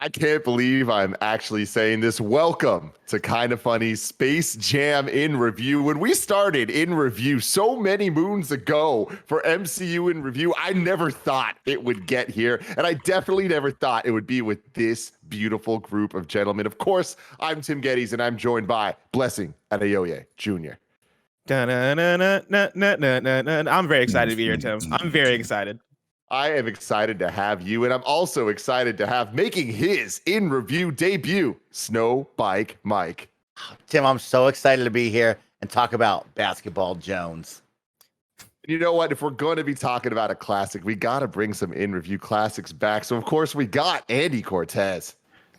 I can't believe I'm actually saying this. Welcome to Kind of Funny Space Jam in Review. When we started in review so many moons ago for MCU in Review, I never thought it would get here. And I definitely never thought it would be with this beautiful group of gentlemen. Of course, I'm Tim Geddes, and I'm joined by Blessing Adeoye Jr. I'm very excited to be here, Tim. I'm very excited. I am excited to have you, and I'm also excited to have making his in review debut, Snow Bike Mike. Tim, I'm so excited to be here and talk about Basketball Jones. You know what? If we're going to be talking about a classic, we got to bring some in review classics back. So, of course, we got Andy Cortez.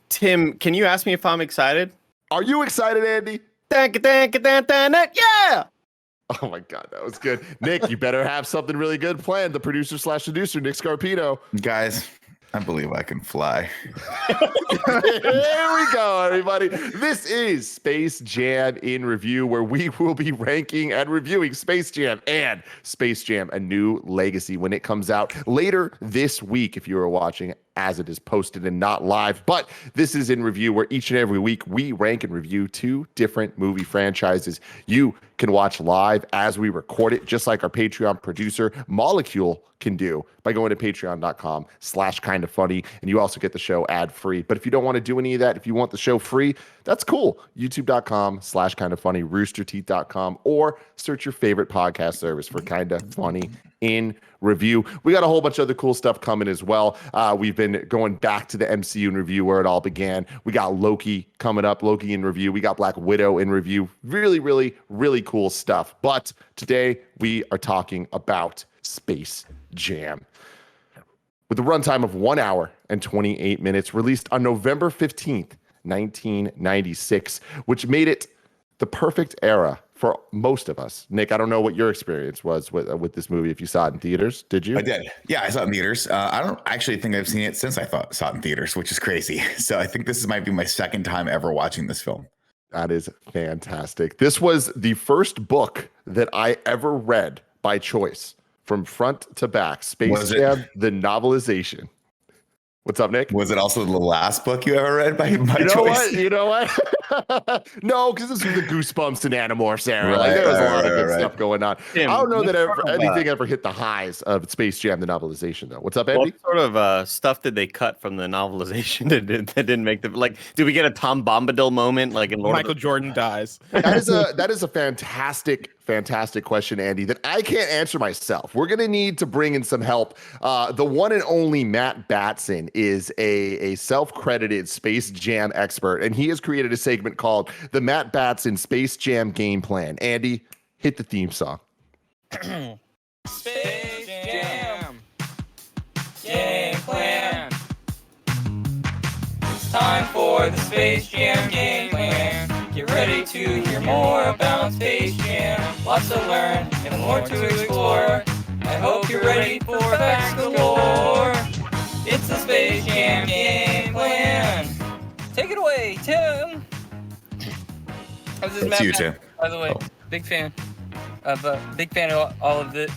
Tim, can you ask me if I'm excited? Are you excited, Andy? Yeah! Oh my God, that was good. Nick, you better have something really good planned. The producer/seducer, Nick Scarpino. Guys, I believe I can fly. Here we go, everybody. This is Space Jam in Review, where we will be ranking and reviewing Space Jam and Space Jam: A New Legacy when it comes out later this week, if you are watching as it is posted and not live. But this is in review, where each and every week we rank and review two different movie franchises. You can watch live as we record it, just like our Patreon producer Molecule can do by going to patreon.com/kindoffunny. And you also get the show ad free. But if you don't want to do any of that, if you want the show free, that's cool. youtube.com/kindoffunny, roosterteeth.com, or search your favorite podcast service for Kinda Funny in Review. We got a whole bunch of other cool stuff coming as well. We've been going back to the MCU in review where it all began. We got Loki coming up, Loki in review. We got Black Widow in review. Really, really, really cool stuff. But today we are talking about Space Jam. With a runtime of 1 hour and 28 minutes, released on November 15th, 1996, which made it the perfect era for most of us. Nick, I don't know what your experience was with this movie. If you saw it in theaters, did you? I did. Yeah, I saw it in theaters. I don't actually think I've seen it since saw it in theaters, which is crazy. So I think this might be my second time ever watching this film. That is fantastic. This was the first book that I ever read by choice from front to back. Space Jam, the novelization. What's up, Nick? Was it also the last book you ever read by choice? You know what? No, because this was the Goosebumps and Animorphs era. Like, there was a lot of good stuff going on. Tim, I don't know that anything ever hit the highs of Space Jam, the novelization, though. What's up, Andy? What sort of stuff did they cut from the novelization that didn't make the, like, did we get a Tom Bombadil moment like in Michael Jordan dies? That is a fantastic question, Andy, that I can't answer myself. We're going to need to bring in some help. The one and only Matt Batson is a self-credited Space Jam expert, and he has created a segment called the Matt Batson Space Jam Gameplan. Andy, hit the theme song. Space Jam Gameplan. It's time for the Space Jam Gameplan. Get ready to hear more about Space Jam. Lots to learn and more to explore. I hope you're ready for facts galore. It's the Space Jam Gameplan. Take it away, Tim. This is Matt, you, Tim. by the way. Big fan of all of this,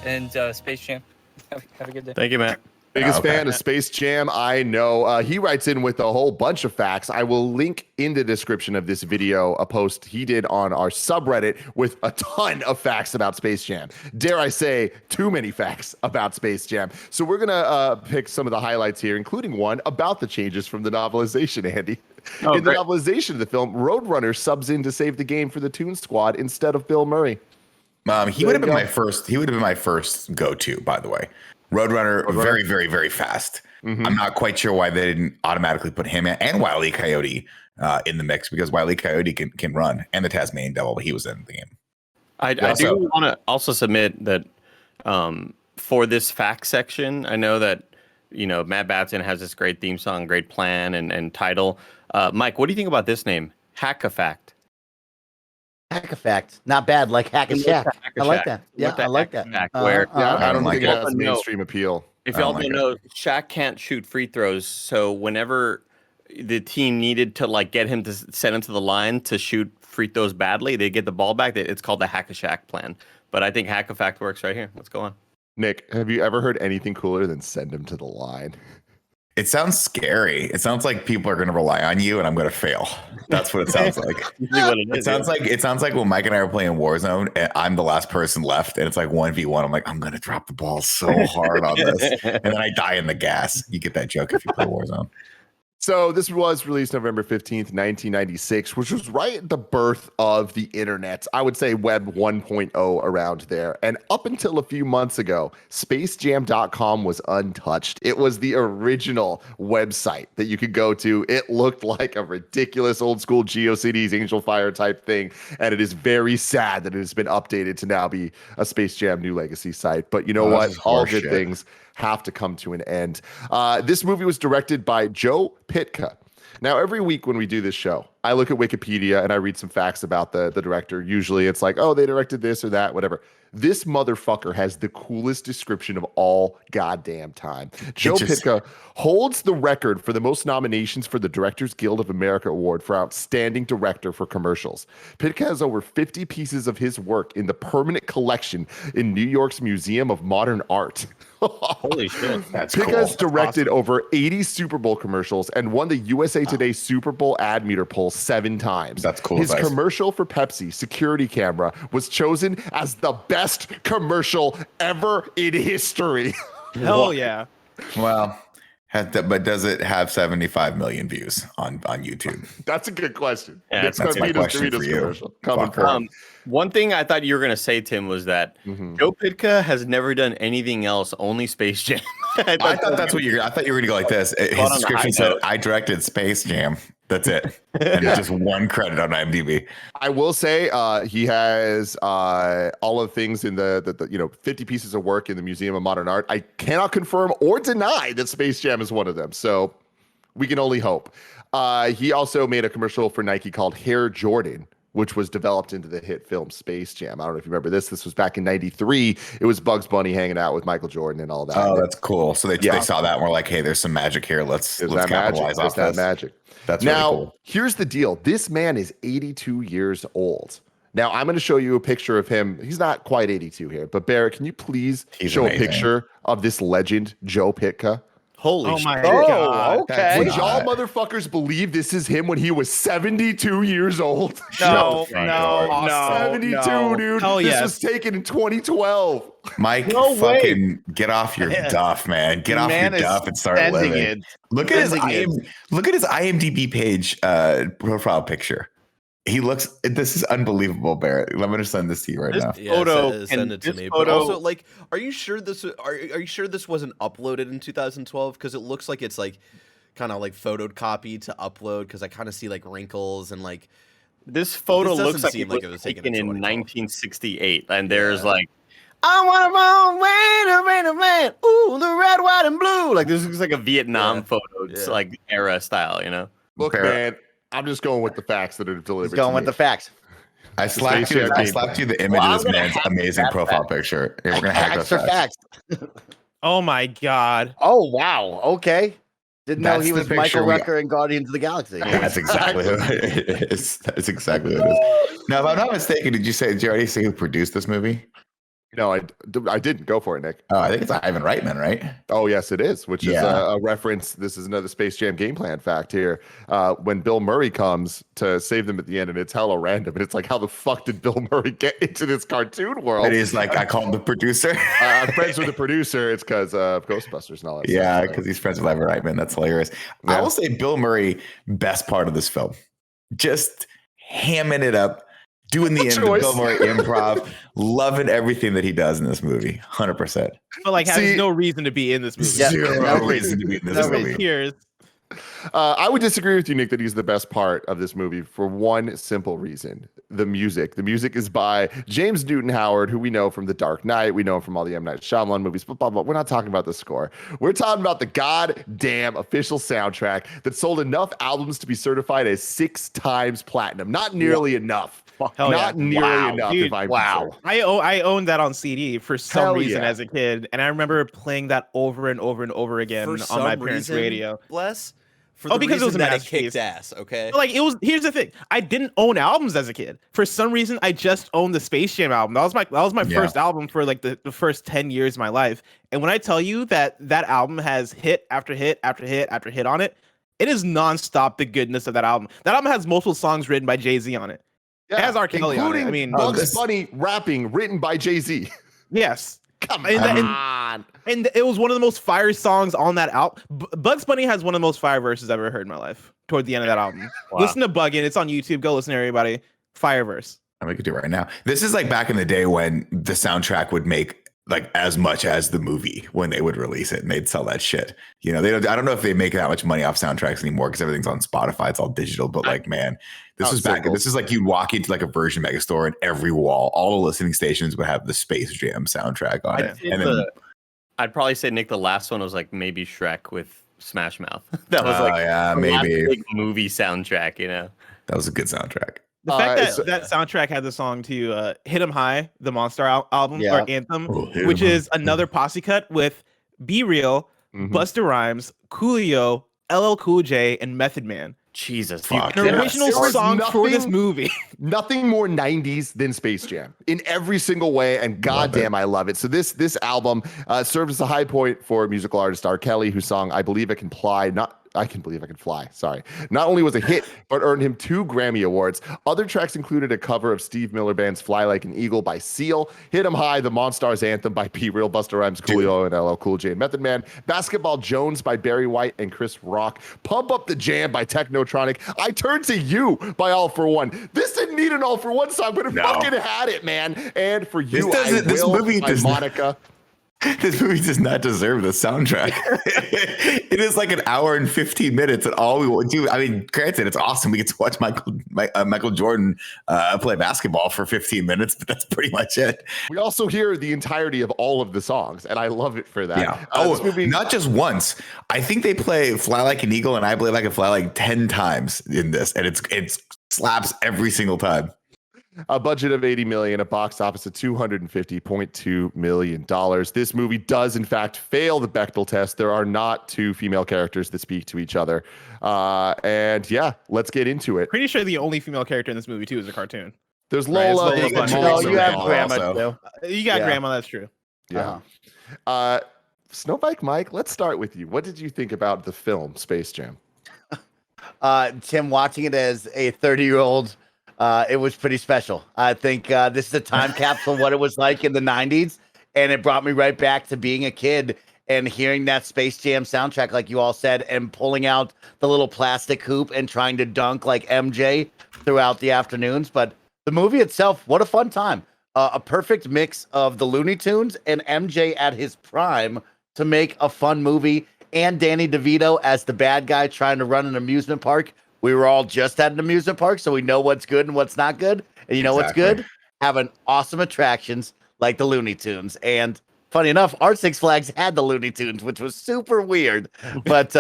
and Space Jam. Have a good day. Thank you, Matt. Biggest fan of Space Jam, I know. He writes in with a whole bunch of facts. I will link in the description of this video a post he did on our subreddit with a ton of facts about Space Jam. Dare I say, too many facts about Space Jam. So we're going to pick some of the highlights here, including one about the changes from the novelization, Andy. In the novelization of the film, Roadrunner subs in to save the game for the Toon Squad instead of Bill Murray. He would have been my first. He would have been my first go-to, by the way. Roadrunner, very, very, very fast. Mm-hmm. I'm not quite sure why they didn't automatically put him and Wile E. Coyote in the mix, because Wile E. Coyote can run, and the Tasmanian Devil, he was in the game. I do want to also submit that for this fact section, I know that Matt Batson has this great theme song, great plan, and title. Mike, what do you think about this name, Hack-a-Fact? Hack-a-Fact, not bad. Like Hack-a-Shack. I like that. Yeah, I like that. I don't think it has mainstream appeal. If y'all don't know, Shaq can't shoot free throws, so whenever the team needed to get him to send him to the line to shoot free throws badly, they get the ball back. It's called the Hack-a-Shack plan. But I think Hack-a-Fact works right here. Let's go on. Nick, have you ever heard anything cooler than send him to the line? It sounds scary. It sounds like people are going to rely on you, and I'm going to fail. That's what it sounds like. It sounds like when Mike and I are playing Warzone, and I'm the last person left, and it's like 1v1. I'm like, I'm going to drop the ball so hard on this, and then I die in the gas. You get that joke if you play Warzone. So this was released November 15th, 1996, which was right at the birth of the internet. I would say Web 1.0 around there. And up until a few months ago, SpaceJam.com was untouched. It was the original website that you could go to. It looked like a ridiculous old school GeoCities Angel Fire type thing. And it is very sad that it has been updated to now be a Space Jam New Legacy site. But you know what? All good things have to come to an end. This movie was directed by Joe Pytka. Now, every week when we do this show, I look at Wikipedia and I read some facts about the director. Usually it's like, oh, they directed this or that, whatever. This motherfucker has the coolest description of all goddamn time. Joe Pytka holds the record for the most nominations for the Directors Guild of America Award for Outstanding Director for Commercials. Pytka has over 50 pieces of his work in the permanent collection in New York's Museum of Modern Art. Holy shit. That's Pytka cool. has directed over 80 Super Bowl commercials and won the USA Today Super Bowl ad meter poll 7 times. That's cool. His commercial for Pepsi, Security Camera, was chosen as the best commercial ever in history. Hell yeah. Well, but does it have 75 million views on YouTube? That's a good question. Yeah, Nick's that's my Doritos question for you. commercial coming Fuck. for him. One thing I thought you were going to say, Tim, was that Joe Pytka has never done anything else, only Space Jam. I thought that's what I thought you were going to go like this. His on the description high said, note. I directed Space Jam. That's it. And just one credit on IMDb. I will say he has all of the things in the 50 pieces of work in the Museum of Modern Art. I cannot confirm or deny that Space Jam is one of them. So we can only hope. He also made a commercial for Nike called Hair Jordan, which was developed into the hit film Space Jam. I don't know if you remember this. This was back in '93. It was Bugs Bunny hanging out with Michael Jordan and all that. Oh, that's cool. So they saw that and were like, hey, there's some magic here. Let's capitalize off that this. magic. That's now, really cool. Here's the deal. This man is 82 years old. Now, I'm going to show you a picture of him. He's not quite 82 here, but Barrett, can you please show amazing. a picture of this legend, Joe Pytka? Holy Oh shit. my Oh, god. okay. Would y'all motherfuckers believe this is him when he was 72 years old? No, Shut the no, front no. 72, no. dude. Hell This yes. was taken in 2012. Mike, No fucking get off your duff, man. Get off your Man is duff and start spending living. it. Look at Spending his IMDb page profile picture. He looks. This is unbelievable, Barrett. I'm going to send this to you right now. Yeah, Photo send and it to this me. photo- But also, like, are you sure this? Are you sure this wasn't uploaded in 2012? Because it looks like it's like kind of like photocopied to upload. Because I kind of see like wrinkles and like This photo This doesn't looks like seem it like was it was taken taken in in 2012. 1968, and there's like, I want to man, ooh, the red, white, and blue. Like this looks like a Vietnam Yeah. photo, it's Yeah. like era style, you know. Look, Barrett. man, I'm just going with the facts that are delivered. He's going to with me. the facts. I slapped Space you. Jam I Gameplan. slapped you the image Well, of this I'm gonna man's hack amazing that profile fact. picture. And we're gonna hack those Facts are facts. facts. Oh my god. Oh wow. Okay. Didn't know That's he the was picture Michael we- Rucker in Guardians of the Galaxy. That's exactly what it is. That's exactly what it is. Now, if I'm not mistaken, did you already say who produced this movie? No, I didn't go for it, Nick. Oh, I think it's Ivan Reitman, right? Oh, yes, it is, which is Yeah. a reference. This is another Space Jam game plan fact here. When Bill Murray comes to save them at the end, and it's hella random, and it's like, how the fuck did Bill Murray get into this cartoon world? And he's like, I called the producer. I'm friends with the producer. It's because of Ghostbusters and all that Yeah, stuff. because he's friends with Ivan Reitman. That's hilarious. I Yeah. will say Bill Murray, best part of this film. Just hamming it up, doing the choice. Bill Murray improv, loving everything that he does in this movie. 100%. But like has See- no reason to be in this movie. Yeah. Zero no reason to be in this no movie. Here's I would disagree with you, Nick, that he's the best part of this movie for one simple reason: the music. The music is by James Newton Howard, who we know from The Dark Knight. We know him from all the M. Night Shyamalan movies. But we're not talking about the score. We're talking about the goddamn official soundtrack that sold enough albums to be certified as 6 times platinum. Not nearly enough. Hell Not yeah. nearly Wow, enough. dude, if I'm wow. I owned that on CD for some Hell reason yeah. as a kid, and I remember playing that over and over and over again for on some my parents' reason, radio. Bless. For the because it was reason a that it masterpiece. kicked ass. Okay. Like it was. Here's the thing. I didn't own albums as a kid. For some reason, I just owned the Space Jam album. That was my Yeah. first album for like the first 10 years of my life. And when I tell you that album has hit after hit after hit after hit on it, it is nonstop the goodness of that album. That album has multiple songs written by Jay-Z on it. Yeah, It has R. Kelly on it. including I mean, Bugs Bunny rapping, written by Jay-Z. yes. Come And- on. And it was one of the most fire songs on that album. Bugs Bunny has one of the most fire verses I've ever heard in my life. Toward the end of that album, Wow. listen to Buggin'. It's on YouTube. Go listen to everybody. Fire verse. I'm gonna do it right now. This is like back in the day when the soundtrack would make like as much as the movie when they would release it, and they'd sell that shit. You know, I don't know if they make that much money off soundtracks anymore because everything's on Spotify. It's all digital. But like, man, this was back. This is like you'd walk into like a Virgin Megastore, and every wall, all the listening stations would have the Space Jam soundtrack on it. And then, I'd probably say, Nick, the last one was like maybe Shrek with Smash Mouth. That was like yeah, the last maybe big movie soundtrack, you know. that was a good soundtrack. The fact that so- that soundtrack had the song to "Hit 'Em High," the Monster album Yeah. or anthem, Oh, Hit 'Em which High. is another posse cut with Be Real, Mhm. Busta Rhymes, Coolio, LL Cool J, and Method Man. Jesus, Fuck. An Yes. original There was song for this nothing- movie. Nothing more 90s than Space Jam in every single way, and goddamn, I love it. So this album served as a high point for musical artist R. Kelly, who sung "I Believe I Can Fly." I Can Believe I Can Fly. Sorry. Not only was a hit, but earned him 2 Grammy Awards. Other tracks included a cover of Steve Miller Band's "Fly Like an Eagle" by Seal, "Hit 'Em High," the Monstars anthem by Be Real, Busta Rhymes, Coolio, and LL Cool J and Method Man, "Basketball Jones" by Barry White and Chris Rock, "Pump Up the Jam" by Technotronic, "I Turn to You" by All For One. This didn't need an All For One song, but it No. fucking had it, man. And "For You, This movie by does not- Monica. This movie does not deserve the soundtrack. It is like an hour and 15 minutes, and all we will do. I mean, granted, it's awesome. We get to watch Michael Jordan play basketball for 15 minutes, but that's pretty much it. We also hear the entirety of all of the songs, and I love it for that. Yeah. This movie, Not just once. I think they play "Fly Like an Eagle" and "I Believe I Can Fly" like 10 times in this, and it slaps every single time. a budget of $80 million, a box office of $250.2 million. This movie does, in fact, fail the Bechdel test. There are not 2 female characters that speak to each other. And yeah, let's get into it. Pretty sure the only female character in this movie too is a cartoon. There's Right, Lola. it's there's Lola Bunny. Molly, No, Also you have Grandma grandma also. too. You got Yeah. grandma. That's true. Yeah. Uh-huh. Snowbike Mike, let's start with you. What did you think about the film Space Jam? Tim, watching it as a 30-year-old, it was pretty special. I think this is a time capsule of what it was like in the 90s, and it brought me right back to being a kid and hearing that Space Jam soundtrack, like you all said, and pulling out the little plastic hoop and trying to dunk like MJ throughout the afternoons. But the movie itself, what a fun time. A perfect mix of the Looney Tunes and MJ at his prime to make a fun movie, and Danny DeVito as the bad guy trying to run an amusement park. We were all just at an amusement park, so we know what's good and what's not good. And you know what's good? Having awesome attractions like the Looney Tunes. And funny enough, our Six Flags had the Looney Tunes, which was super weird. But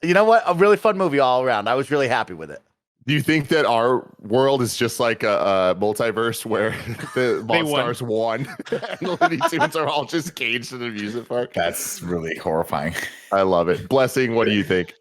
you know what? A really fun movie all around. I was really happy with it. Do you think that our world is just like a multiverse where the They won. Monstars won and the Looney Tunes are all just caged in an amusement park? That's really horrifying. I love it. Blessing, what do you think?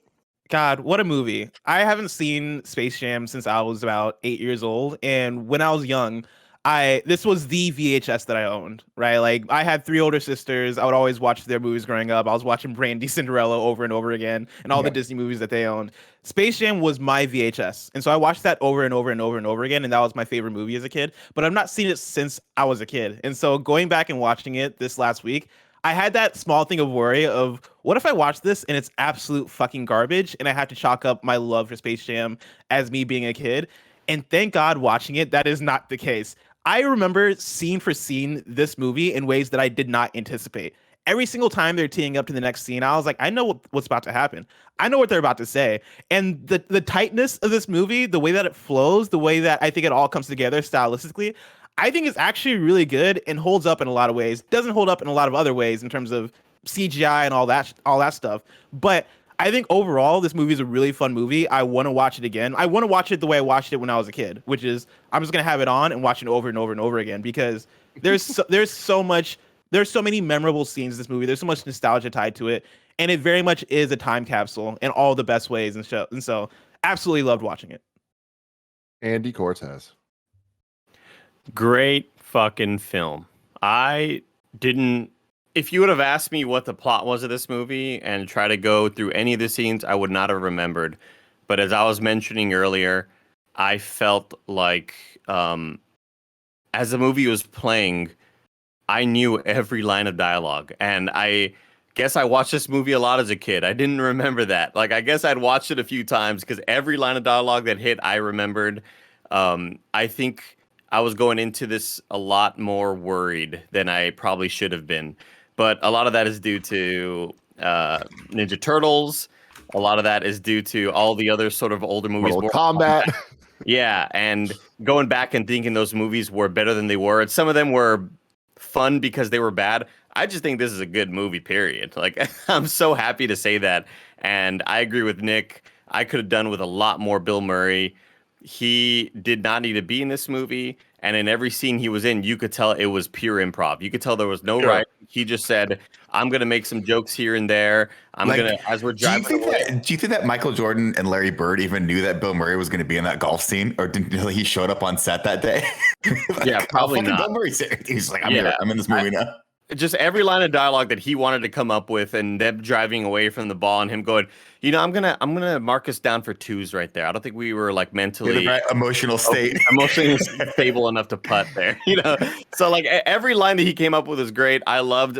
God, what a movie. I haven't seen Space Jam since I was about 8 years old. And when I was young, this was the VHS that I owned, right? Like I had 3 older sisters. I would always watch their movies growing up. I was watching Brandy, Cinderella over and over again, and all the Disney movies that they owned. Space Jam was my VHS. And so I watched that over and over and over and over again. And that was my favorite movie as a kid, but I've not seen it since I was a kid. And so going back and watching it this last week, I had that small thing of worry of what if I watch this and it's absolute fucking garbage and I have to chalk up my love for Space Jam as me being a kid. And thank God watching it, that is not the case. I remember scene for scene this movie in ways that I did not anticipate. Every single time they're teeing up to the next scene, I was like, I know what's about to happen. I know what they're about to say. And the tightness of this movie, the way that it flows, the way that I think it all comes together stylistically, I think it's actually really good and holds up in a lot of ways. Doesn't hold up in a lot of other ways in terms of CGI and all that stuff. But I think overall, this movie is a really fun movie. I want to watch it again. I want to watch it the way I watched it when I was a kid, which is I'm just gonna have it on and watch it over and over and over again because there's so many memorable scenes in this movie. There's so much nostalgia tied to it, and it very much is a time capsule in all the best ways, and so absolutely loved watching it. Andy Cortez. Great fucking film. I didn't. If you would have asked me what the plot was of this movie and try to go through any of the scenes, I would not have remembered. But as I was mentioning earlier, I felt like as the movie was playing, I knew every line of dialogue. And I guess I watched this movie a lot as a kid. I didn't remember that. Like, I guess I'd watched it a few times because every line of dialogue that hit, I remembered. I think I was going into this a lot more worried than I probably should have been. But a lot of that is due to Ninja Turtles. A lot of that is due to all the other sort of older movies. Mortal Kombat. Yeah, and going back and thinking those movies were better than they were. And some of them were fun because they were bad. I just think this is a good movie, period. Like, I'm so happy to say that. And I agree with Nick. I could have done with a lot more Bill Murray. He did not need to be in this movie. And in every scene he was in, you could tell it was pure improv. You could tell there was no writing. He just said, I'm going to make some jokes here and there. I'm going to, as we're driving do you think that Michael Jordan and Larry Bird even knew that Bill Murray was going to be in that golf scene? Or didn't he showed up on set that day? Like, yeah, probably not. Bill Murray, he's like, I'm in this movie now. Just every line of dialogue that he wanted to come up with, and them driving away from the ball, and him going, I'm gonna mark us down for twos right there. I don't think we were like mentally emotionally stable enough to putt there. So like every line that he came up with is great. I loved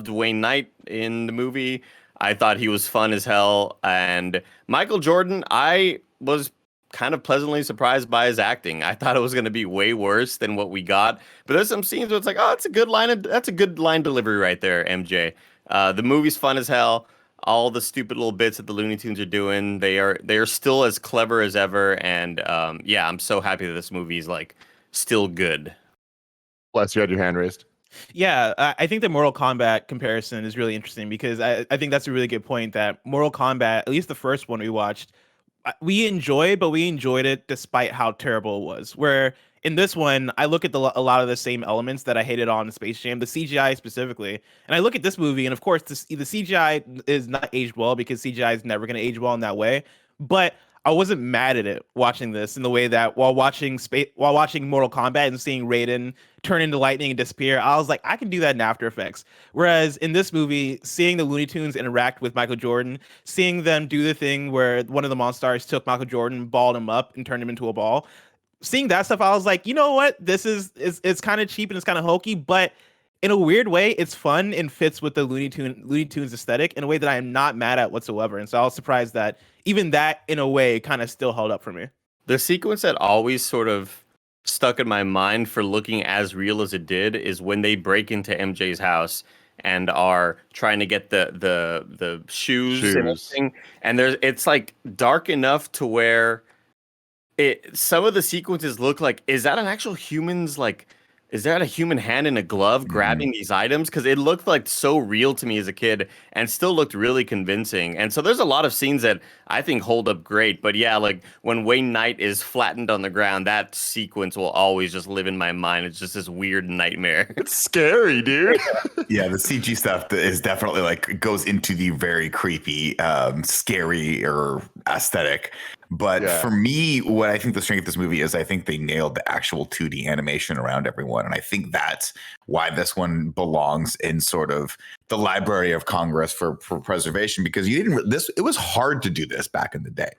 Wayne Knight in the movie. I thought he was fun as hell, and Michael Jordan, I was kind of pleasantly surprised by his acting. I thought it was going to be way worse than what we got. But there's some scenes where it's like, oh, that's a good line delivery right there, MJ. The movie's fun as hell. All the stupid little bits that the Looney Tunes are doing, they are still as clever as ever. And I'm so happy that this movie is like still good. Bless, you had your hand raised. Yeah, I think the Mortal Kombat comparison is really interesting because I think that's a really good point that Mortal Kombat, at least the first one we watched, we enjoyed it despite how terrible it was. Where in this one, I look at a lot of the same elements that I hated on Space Jam, the CGI specifically, and I look at this movie, and of course, the CGI is not aged well because CGI is never going to age well in that way. But I wasn't mad at it watching this in the way that while watching Mortal Kombat and seeing Raiden turn into lightning and disappear, I was like, I can do that in After Effects. Whereas in this movie, seeing the Looney Tunes interact with Michael Jordan, seeing them do the thing where one of the Monstars took Michael Jordan, balled him up, and turned him into a ball, seeing that stuff, I was like, you know what? This is it's kind of cheap and it's kind of hokey, but in a weird way, it's fun and fits with the Looney Tunes aesthetic in a way that I am not mad at whatsoever. And so I was surprised that even that, in a way, kind of still held up for me. The sequence that always sort of stuck in my mind for looking as real as it did is when they break into MJ's house and are trying to get the shoes. And everything. And it's like dark enough to where some of the sequences look like, is that an actual human's like? Is that a human hand in a glove grabbing these items? Because it looked like so real to me as a kid and still looked really convincing. And so there's a lot of scenes that I think hold up great. But yeah, like when Wayne Knight is flattened on the ground, that sequence will always just live in my mind. It's just this weird nightmare. It's scary, dude. Yeah, the CG stuff is definitely like goes into the very creepy, scary or aesthetic. But for me, what I think the strength of this movie is, I think they nailed the actual 2D animation around everyone. And I think that's why this one belongs in sort of the Library of Congress for preservation, because it was hard to do this back in the day.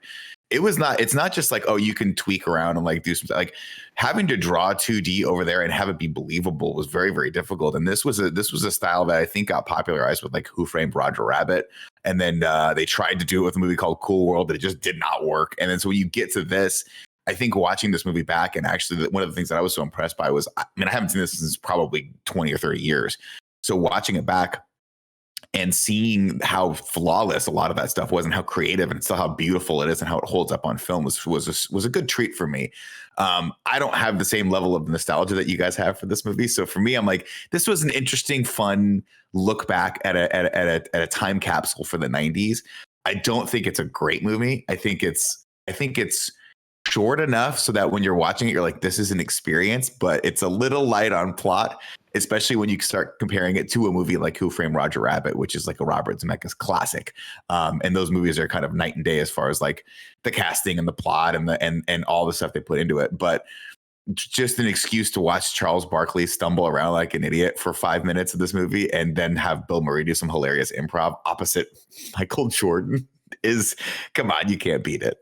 It's not just like, oh, you can tweak around and like do something. Like having to draw 2D over there and have it be believable was very, very difficult. And this was a style that I think got popularized with like Who Framed Roger Rabbit. And then they tried to do it with a movie called Cool World, but it just did not work. And then so when you get to this, I think watching this movie back, and actually one of the things that I was so impressed by was, I haven't seen this since probably 20 or 30 years. So watching it back and seeing how flawless a lot of that stuff was and how creative and still how beautiful it is and how it holds up on film was a good treat for me. I don't have the same level of nostalgia that you guys have for this movie. So for me, I'm like, this was an interesting, fun look back at a time capsule for the 90s. I don't think it's a great movie. I think it's short enough so that when you're watching it, you're like, this is an experience, but it's a little light on plot, especially when you start comparing it to a movie like Who Framed Roger Rabbit, which is like a Robert Zemeckis classic. And those movies are kind of night and day as far as like the casting and the plot and and all the stuff they put into it. But just an excuse to watch Charles Barkley stumble around like an idiot for 5 minutes of this movie and then have Bill Murray do some hilarious improv opposite Michael Jordan is, come on, you can't beat it.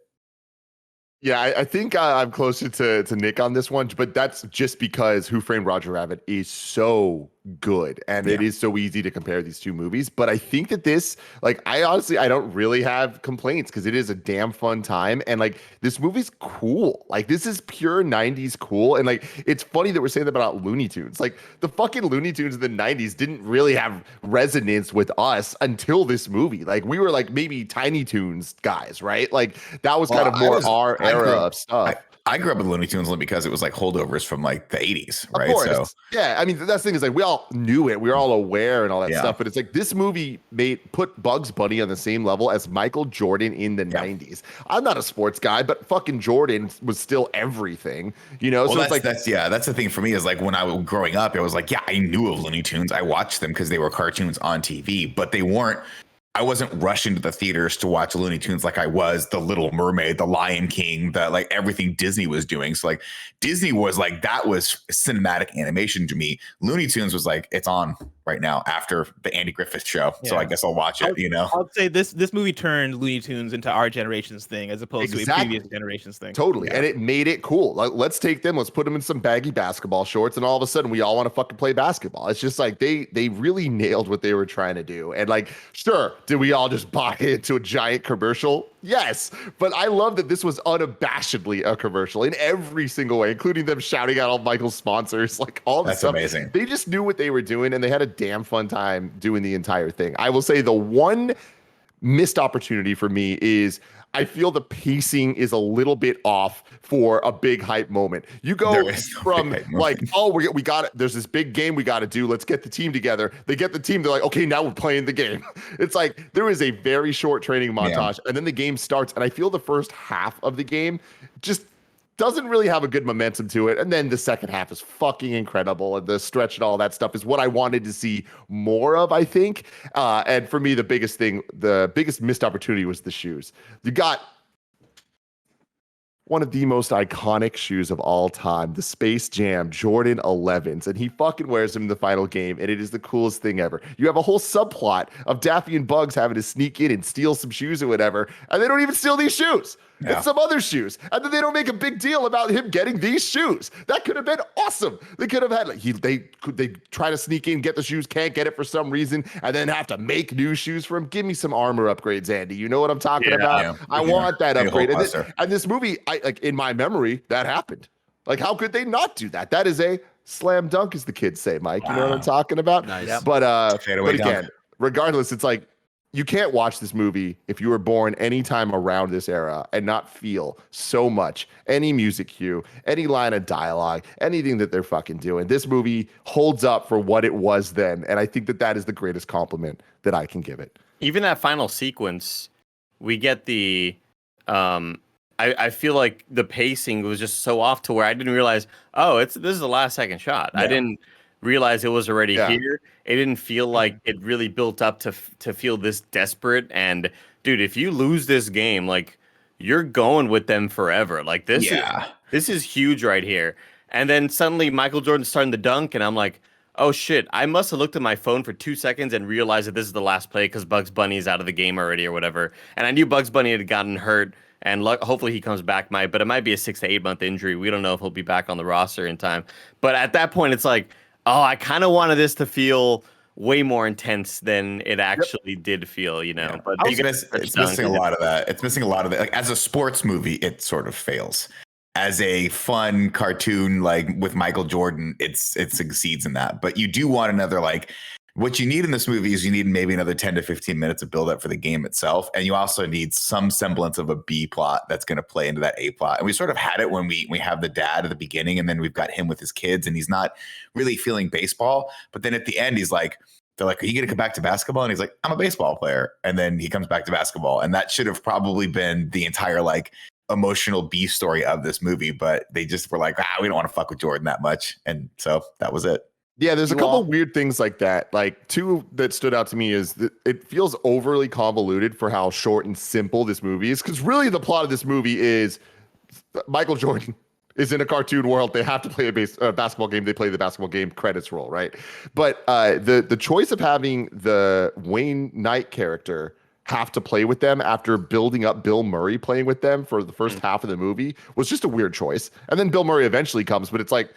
Yeah, I think I'm closer to Nick on this one, but that's just because Who Framed Roger Rabbit is so good and it is so easy to compare these two movies. But I think that this, like, I don't really have complaints because it is a damn fun time. And like, this movie's cool. Like, this is pure 90s cool. And like, it's funny that we're saying that about Looney Tunes. Like, the fucking Looney Tunes in the 90s didn't really have resonance with us until this movie. Like, we were like maybe Tiny Toons guys, right? Like, that was kind of more our era of stuff. I grew up with Looney Tunes only because it was like holdovers from like the 80s, right? Of course. So yeah, I mean, that's the thing is like we all knew it, we were all aware and all that stuff, but it's like this movie put Bugs Bunny on the same level as Michael Jordan in the 90s. I'm not a sports guy, but fucking Jordan was still everything, you know? Well, so it's like that's the thing for me is like when I was growing up, it was like, yeah, I knew of Looney Tunes. I watched them because they were cartoons on TV, but I wasn't rushing to the theaters to watch Looney Tunes like I was The Little Mermaid, The Lion King, like everything Disney was doing. So like Disney was like, that was cinematic animation to me. Looney Tunes was like, it's on right now after the Andy Griffith show. Yeah. So I guess I'll watch it, you know? I'll say this movie turned Looney Tunes into our generation's thing as opposed to a previous generation's thing. Totally. Yeah. And it made it cool. Like, let's take them, let's put them in some baggy basketball shorts, and all of a sudden we all want to fucking play basketball. It's just like they really nailed what they were trying to do. And like, sure, did we all just buy into a giant commercial? Yes. But I love that this was unabashedly a commercial in every single way, including them shouting out all Michael's sponsors, like all this stuff. That's amazing. They just knew what they were doing, and they had a damn fun time doing the entire thing. I will say the one missed opportunity for me is I feel the pacing is a little bit off for a big hype moment. You go from like, oh, we got it. There's this big game we got to do. Let's get the team together. They get the team. They're like, okay, now we're playing the game. It's like there is a very short training montage, and then the game starts. And I feel the first half of the game just doesn't really have a good momentum to it. And then the second half is fucking incredible. And the stretch and all that stuff is what I wanted to see more of, I think. And for me, the biggest missed opportunity was the shoes. You got one of the most iconic shoes of all time, the Space Jam Jordan 11s, and he fucking wears them in the final game, and it is the coolest thing ever. You have a whole subplot of Daffy and Bugs having to sneak in and steal some shoes or whatever, and they don't even steal these shoes. Yeah. It's some other shoes, and then they don't make a big deal about him getting these shoes. That could have been awesome. They could have had like they try to sneak in, get the shoes, can't get it for some reason, and then have to make new shoes for him. Give me some armor upgrades, Andy. You know what I'm talking about? Yeah. I want that upgrade. And this movie, like in my memory, that happened. Like, how could they not do that? That is a slam dunk, as the kids say, Mike. You know what I'm talking about? Nice. But again, regardless, it's like, you can't watch this movie if you were born anytime around this era and not feel so much, any music cue, any line of dialogue, anything that they're fucking doing. This movie holds up for what it was then. And I think that is the greatest compliment that I can give it. Even that final sequence, we get the, I feel like the pacing was just so off to where I didn't realize, this is the last second shot. Yeah. I didn't realize it was already here. It didn't feel like it really built up to feel this desperate. And dude, if you lose this game, like you're going with them forever. Like this is huge right here. And then suddenly Michael Jordan's starting to dunk, and I'm like, oh shit, I must have looked at my phone for 2 seconds and realized that this is the last play because Bugs Bunny is out of the game already or whatever. And I knew Bugs Bunny had gotten hurt, and hopefully he comes back, but it might be a 6 to 8 month injury. We don't know if he'll be back on the roster in time. But at that point, it's like, oh, I kind of wanted this to feel way more intense than it actually did feel, you know. Yeah. But it's missing a lot of that. It's missing a lot of that. Like, as a sports movie, it sort of fails. As a fun cartoon, like with Michael Jordan, it succeeds in that. But you do want another, like, what you need in this movie is you need maybe another 10 to 15 minutes of build up for the game itself. And you also need some semblance of a B plot that's going to play into that A plot. And we sort of had it when we have the dad at the beginning, and then we've got him with his kids, and he's not really feeling baseball. But then at the end, he's like, they're like, are you going to come back to basketball? And he's like, I'm a baseball player. And then he comes back to basketball. And that should have probably been the entire, like, emotional B story of this movie, but they just were like, we don't want to fuck with Jordan that much. And so that was it. Yeah, there's a You couple all- weird things like that. Like two that stood out to me is that it feels overly convoluted for how short and simple this movie is. Because really, the plot of this movie is Michael Jordan is in a cartoon world. They have to play a basketball game. They play the basketball game. Credits roll, right? But the choice of having the Wayne Knight character have to play with them after building up Bill Murray playing with them for the first half of the movie was just a weird choice. And then Bill Murray eventually comes, but it's like,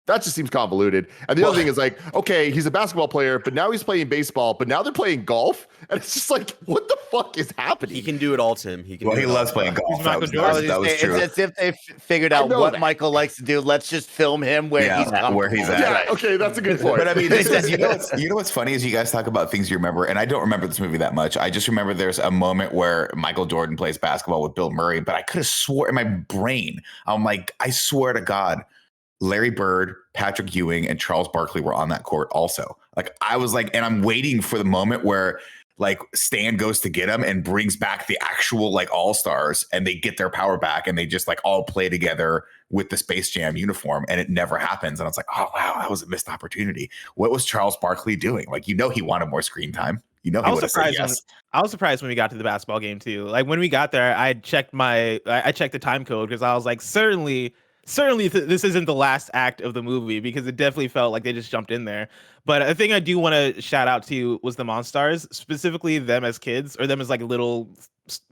that just seems convoluted. And the other thing is like, okay, he's a basketball player, but now he's playing baseball, but now they're playing golf. And it's just like, what the fuck is happening? He can do it all, Tim. He can. Well, do he it loves all. playing golf. He's Michael That was true. It's as if they figured I out know what that. Michael likes to do. Let's just film him where he's where he's at. Yeah, okay, that's a good point. But I mean, you know what's funny is you guys talk about things you remember, and I don't remember this movie that much. I just remember there's a moment where Michael Jordan plays basketball with Bill Murray, but I could have swore in my brain, I'm like, I swear to God, Larry Bird, Patrick Ewing, and Charles Barkley were on that court also. Like I was like, and I'm waiting for the moment where like Stan goes to get him and brings back the actual like all-stars and they get their power back and they just like all play together with the Space Jam uniform, and it never happens. And I was like, oh wow, that was a missed opportunity. What was Charles Barkley doing? Like, he wanted more screen time. He would have said yes. I was surprised when we got to the basketball game too. Like when we got there, I checked the time code because I was like, certainly this isn't the last act of the movie, because it definitely felt like they just jumped in there. But a thing I do want to shout out to was the Monstars, specifically them as kids, or them as like little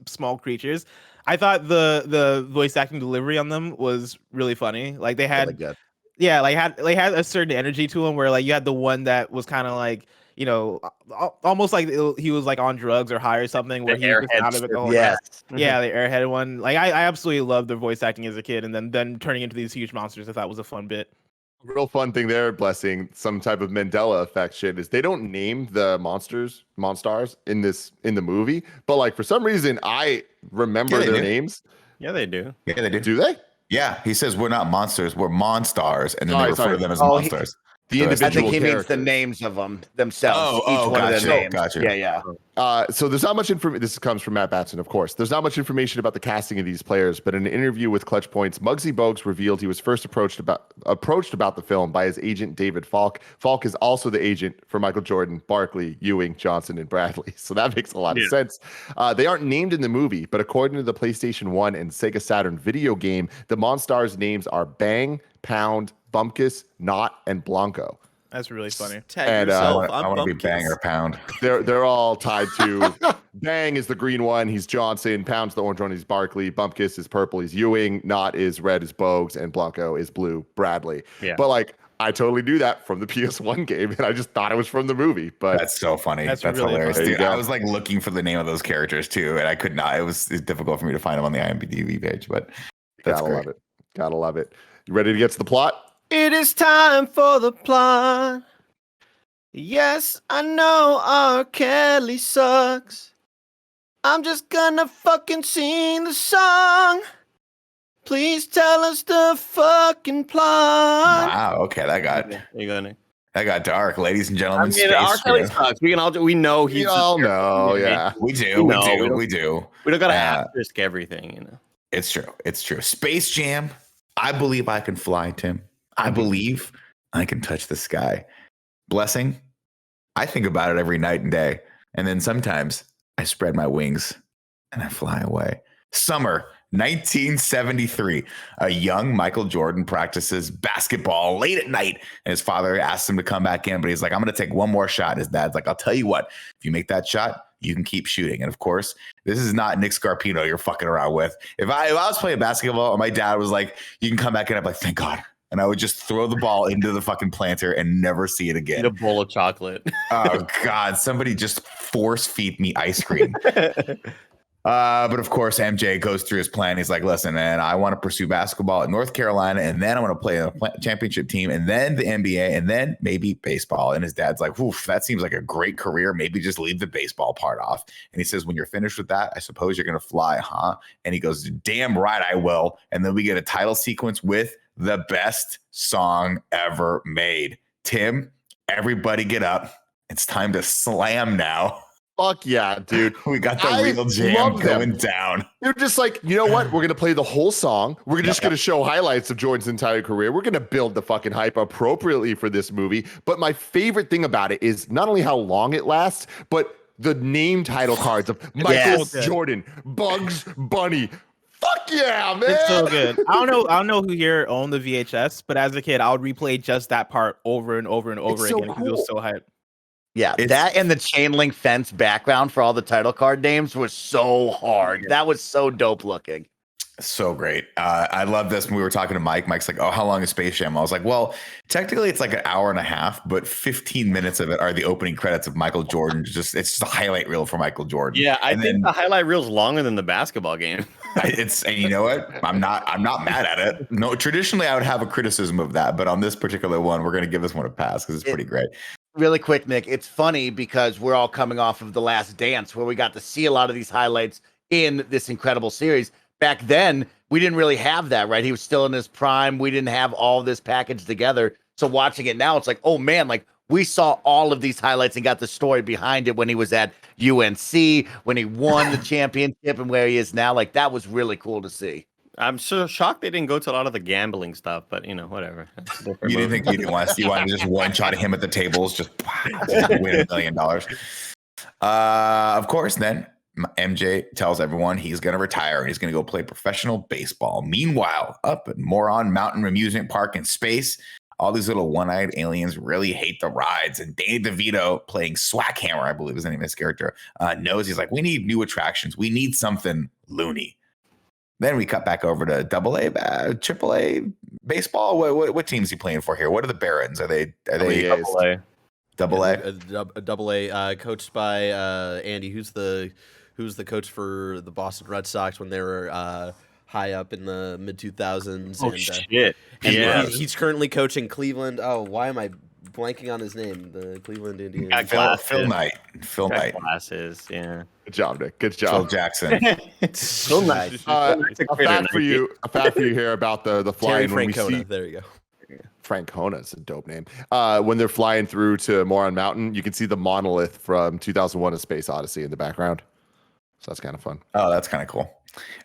small creatures. I thought the voice acting delivery on them was really funny. Like they had, had a certain energy to them where like you had the one that was kind of like, you know, almost like he was like on drugs or high or something, where he was out of it the whole time. Yeah, the airhead one. Like I absolutely loved their voice acting as a kid, and then turning into these huge monsters, I thought was a fun bit. Real fun thing there, Blessing, some type of Mandela effect shit, is they don't name the monstars in the movie, but like for some reason I remember their names. Yeah, they do. Yeah, they do. Do they? Yeah, he says we're not monsters, we're monstars, and then they refer to them as monsters. The individual I think he characters. means the names of them themselves. Each one gotcha, of their names. gotcha. Yeah. So there's not much information. This comes from Matt Batson, of course. There's not much information about the casting of these players, but in an interview with Clutch Points, Muggsy Bogues revealed he was first approached about the film by his agent David Falk. Falk is also the agent for Michael Jordan, Barkley, Ewing, Johnson, and Bradley. So that makes a lot of sense. They aren't named in the movie, but according to the PlayStation 1 and Sega Saturn video game, the Monstars' names are Bang, Pound, Bumpkus, Knot, and Blanco. That's really funny. Tag And, yourself. I want to be Bang or Pound. They're all tied to Bang is the green one, he's Johnson. Pound's the orange one, he's Barkley. Bumpkus is purple, he's Ewing. Knot is red, is Bogues, and Blanco is blue, Bradley. Yeah. But like I totally knew that from the PS1 game, and I just thought it was from the movie. But That's so funny. That's really hilarious, funny. dude. I was like looking for the name of those characters too, and I could not. It's difficult for me to find them on the IMDb page, but that's gotta great. love it. Gotta love it. You ready to get to the plot? It is time for the plot. Yes, I know R. Kelly sucks. I'm just gonna fucking sing the song. Please tell us the fucking plot. Wow. Okay, that got dark, ladies and I gentlemen. mean, R. Space Kelly Jam. sucks. We know he's. We all know, yeah. We do. We do. We don't gotta asterisk everything, you know. It's true. It's true. Space Jam. I believe I can fly, Tim. I believe I can touch the sky. Blessing. I think about it every night and day. And then sometimes I spread my wings and I fly away. Summer 1973. A young Michael Jordan practices basketball late at night. And his father asks him to come back in, but he's like, I'm going to take one more shot. And his dad's like, I'll tell you what, if you make that shot, you can keep shooting. And of course, this is not Nick Scarpino you're fucking around with. If I was playing basketball and my dad was like, you can come back in, I'm like, thank God. And I would just throw the ball into the fucking planter and never see it again. Eat a bowl of chocolate. Oh God, somebody just force feed me ice cream. But of course, MJ goes through his plan. He's like, listen, man, I want to pursue basketball at North Carolina, and then I want to play a championship team, and then the NBA, and then maybe baseball. And his dad's like, oof, that seems like a great career. Maybe just leave the baseball part off. And he says, when you're finished with that, I suppose you're going to fly, huh? And he goes, damn right I will. And then we get a title sequence with the best song ever made. Tim, everybody get up. It's time to slam now. Fuck yeah, dude. We got the I real jam love them. going down. They're just like, you know what? We're going to play the whole song. We're just going to show highlights of Jordan's entire career. We're going to build the fucking hype appropriately for this movie. But my favorite thing about it is not only how long it lasts, but the name title cards of Michael Jordan, Bugs Bunny. Fuck yeah, man. It's so good. I don't know who here owned the VHS, but as a kid, I would replay just that part over and over and over again because it was so hype. Yeah, that and the chain link fence background for all the title card names was so hard. That was so dope looking. So great. I love this. When we were talking to Mike, Mike's like, oh, how long is Space Jam? I was like, well, technically it's like an hour and a half, but 15 minutes of it are the opening credits of Michael Jordan. It's just a highlight reel for Michael Jordan. Yeah, I think the highlight reel's longer than the basketball game. And you know what? I'm not mad at it. No, traditionally I would have a criticism of that, but on this particular one, we're going to give this one a pass because it's pretty great. Really quick, Nick, it's funny because we're all coming off of The Last Dance where we got to see a lot of these highlights in this incredible series. Back then, we didn't really have that, right? He was still in his prime. We didn't have all this packaged together. So watching it now, it's like, oh man, like we saw all of these highlights and got the story behind it when he was at UNC, when he won the championship and where he is now. Like that was really cool to see. I'm so shocked they didn't go to a lot of the gambling stuff, but whatever. You didn't want to see just one shot of him at the tables, just win $1 million. Of course, then MJ tells everyone he's going to retire and he's going to go play professional baseball. Meanwhile, up at Moron Mountain Amusement Park in space, all these little one-eyed aliens really hate the rides. And Danny DeVito, playing Swackhammer, I believe is the name of his character, knows he's like, we need new attractions. We need something loony. Then we cut back over to Triple A baseball. What team is he playing for here? What are the Barons? Are they Double A? Double A, coached by Andy. Who's the coach for the Boston Red Sox when they were high up in the mid 2000s? Oh shit! He's currently coaching Cleveland. Oh, why am I blanking on his name? The Cleveland Indians. Phil Knight. Glasses. Yeah. Good job, Nick. Good job. Phil Jackson. So nice. A fact for you here about the flying. Terry Francona. There you go. Francona is a dope name. When they're flying through to Moron Mountain, you can see the monolith from 2001: A Space Odyssey in the background. So that's kind of fun. Oh, that's kind of cool.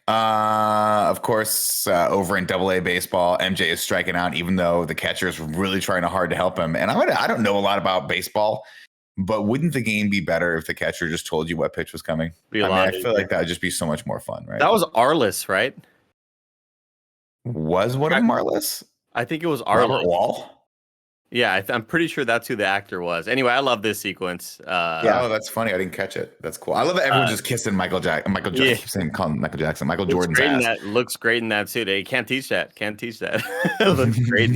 Of course, over in Double A baseball, MJ is striking out, even though the catcher is really trying hard to help him. And I don't know a lot about baseball, but wouldn't the game be better if the catcher just told you what pitch was coming? I feel like that would just be so much more fun, right? That was Arliss, right? Was one of Marlis? I think it was Arliss. Robert Wall? Yeah, I'm pretty sure that's who the actor was. Anyway, I love this sequence. Oh, that's funny. I didn't catch it. That's cool. I love that everyone's just kissing Michael Jackson. Michael Jordan's great ass. Looks great in that suit. You can't teach that. Looks great.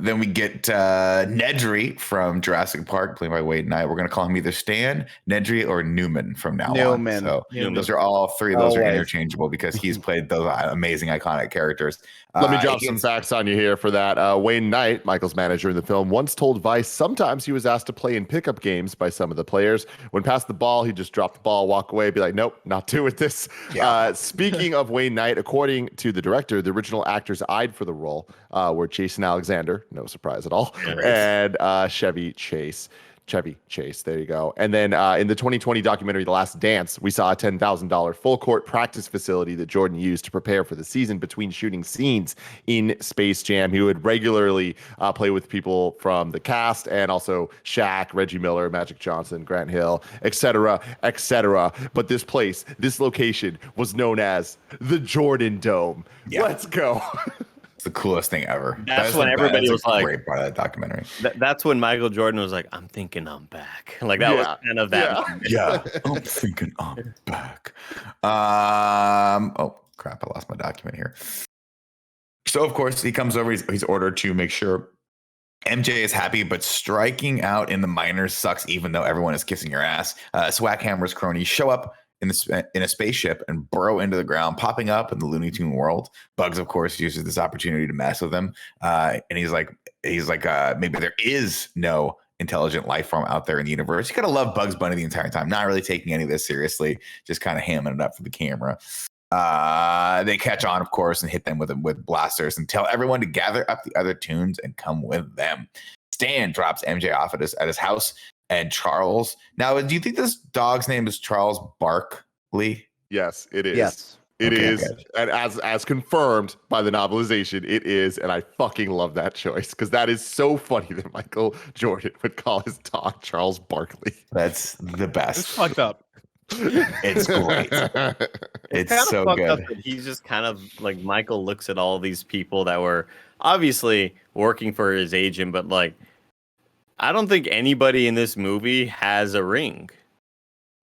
Then we get Nedry from Jurassic Park, played by Wade Knight. We're going to call him either Stan, Nedry, or Newman from now on. So those are all three of those are interchangeable because he's played those amazing, iconic characters. Let me drop some facts on you here for that. Wayne Knight, Michael's manager in the film, once told Vice sometimes he was asked to play in pickup games by some of the players. When passed the ball, he'd just drop the ball, walk away, be like, nope, not doing this. Yeah. Speaking of Wayne Knight, according to the director, the original actors eyed for the role were Jason Alexander, no surprise at all, and Chevy Chase. There you go. And then in the 2020 documentary, The Last Dance, we saw a $10,000 full court practice facility that Jordan used to prepare for the season between shooting scenes in Space Jam. He would regularly play with people from the cast and also Shaq, Reggie Miller, Magic Johnson, Grant Hill, etc. But this location was known as the Jordan Dome. Yeah. Let's go. The coolest thing ever. That's when everybody was like, great part of that documentary. That's when Michael Jordan was like, I'm thinking I'm back. Like that was kind of that. Yeah. I'm thinking I'm back. Oh crap, I lost my document here. So of course he comes over, he's ordered to make sure MJ is happy, but striking out in the minors sucks even though everyone is kissing your ass. Swackhammer's cronies show up in a spaceship and burrow into the ground, popping up in the Looney Tune world. Bugs, of course, uses this opportunity to mess with them, and he's like, maybe there is no intelligent life form out there in the universe. You gotta love Bugs Bunny the entire time, not really taking any of this seriously, just kind of hamming it up for the camera. They catch on, of course, and hit them with blasters and tell everyone to gather up the other tunes and come with them. Stan drops MJ off at his house, and Charles. Now, do you think this dog's name is Charles Barkley? Yes, it is. Yes. It Okay, is, and as confirmed by the novelization, it is, and I fucking love that choice because that is so funny that Michael Jordan would call his dog Charles Barkley. That's the best. It's fucked up. It's great. It's Kinda so fucked up good. that he's just kind of like Michael looks at all these people that were obviously working for his agent, but like I don't think anybody in this movie has a ring.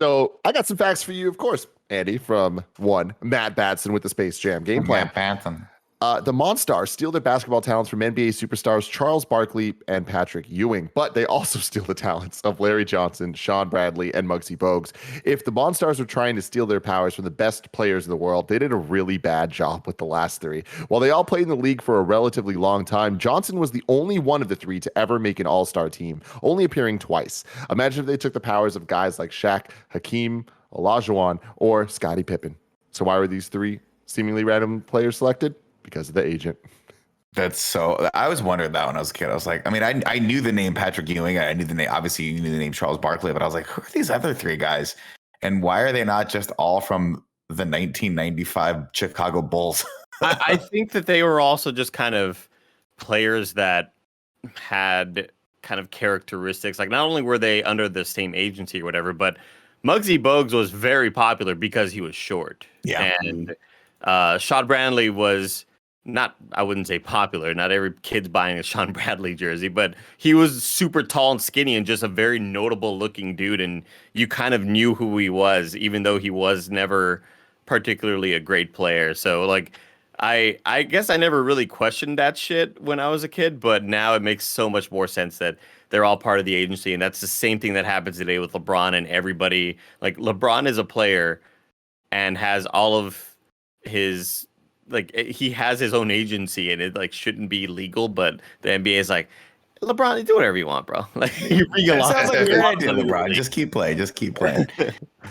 So I got some facts for you, of course, Andy, from one, Matt Batson with the Space Jam game plan. The Monstars steal their basketball talents from NBA superstars Charles Barkley and Patrick Ewing, but they also steal the talents of Larry Johnson, Sean Bradley, and Muggsy Bogues. If the Monstars were trying to steal their powers from the best players in the world, they did a really bad job with the last three. While they all played in the league for a relatively long time, Johnson was the only one of the three to ever make an all-star team, only appearing twice. Imagine if they took the powers of guys like Shaq, Hakeem, Olajuwon, or Scottie Pippen. So why were these three seemingly random players selected? Because of the agent. That's so. I was wondering that when I was a kid. I was like, I mean, I knew the name Patrick Ewing. I knew the name. Obviously, you knew the name Charles Barkley. But I was like, who are these other three guys? And why are they not just all from the 1995 Chicago Bulls? I think that they were also just kind of players that had kind of characteristics. Like not only were they under the same agency or whatever, but Muggsy Bogues was very popular because he was short. Yeah. And Sean Bradley was not, I wouldn't say popular. Not every kid's buying a Sean Bradley jersey, but he was super tall and skinny and just a very notable looking dude. And you kind of knew who he was, even though he was never particularly a great player. So like, I guess I never really questioned that shit when I was a kid, but now it makes so much more sense that they're all part of the agency. And that's the same thing that happens today with LeBron and everybody. Like LeBron is a player and has all of his, like he has his own agency and it like shouldn't be legal, but the NBA is like, LeBron, you do whatever you want, bro. Like you Sounds like a good idea, LeBron. Just keep playing. Just keep playing.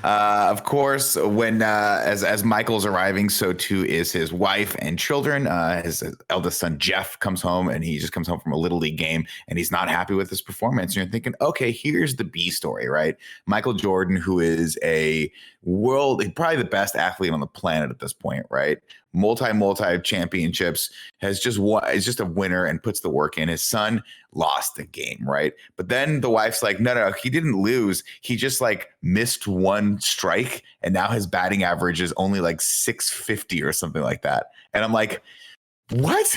Of course, when as Michael's arriving, so too is his wife and children. His eldest son Jeff comes home, and he just comes home from a little league game, and he's not happy with his performance. And you're thinking, okay, here's the B story, right? Michael Jordan, who is probably the best athlete on the planet at this point, right? Multi championships, is just a winner and puts the work in. His son lost the game, right? But then the wife's like, no, he didn't lose. He just like missed one strike, and now his batting average is only like 650 or something like that. And I'm like, what?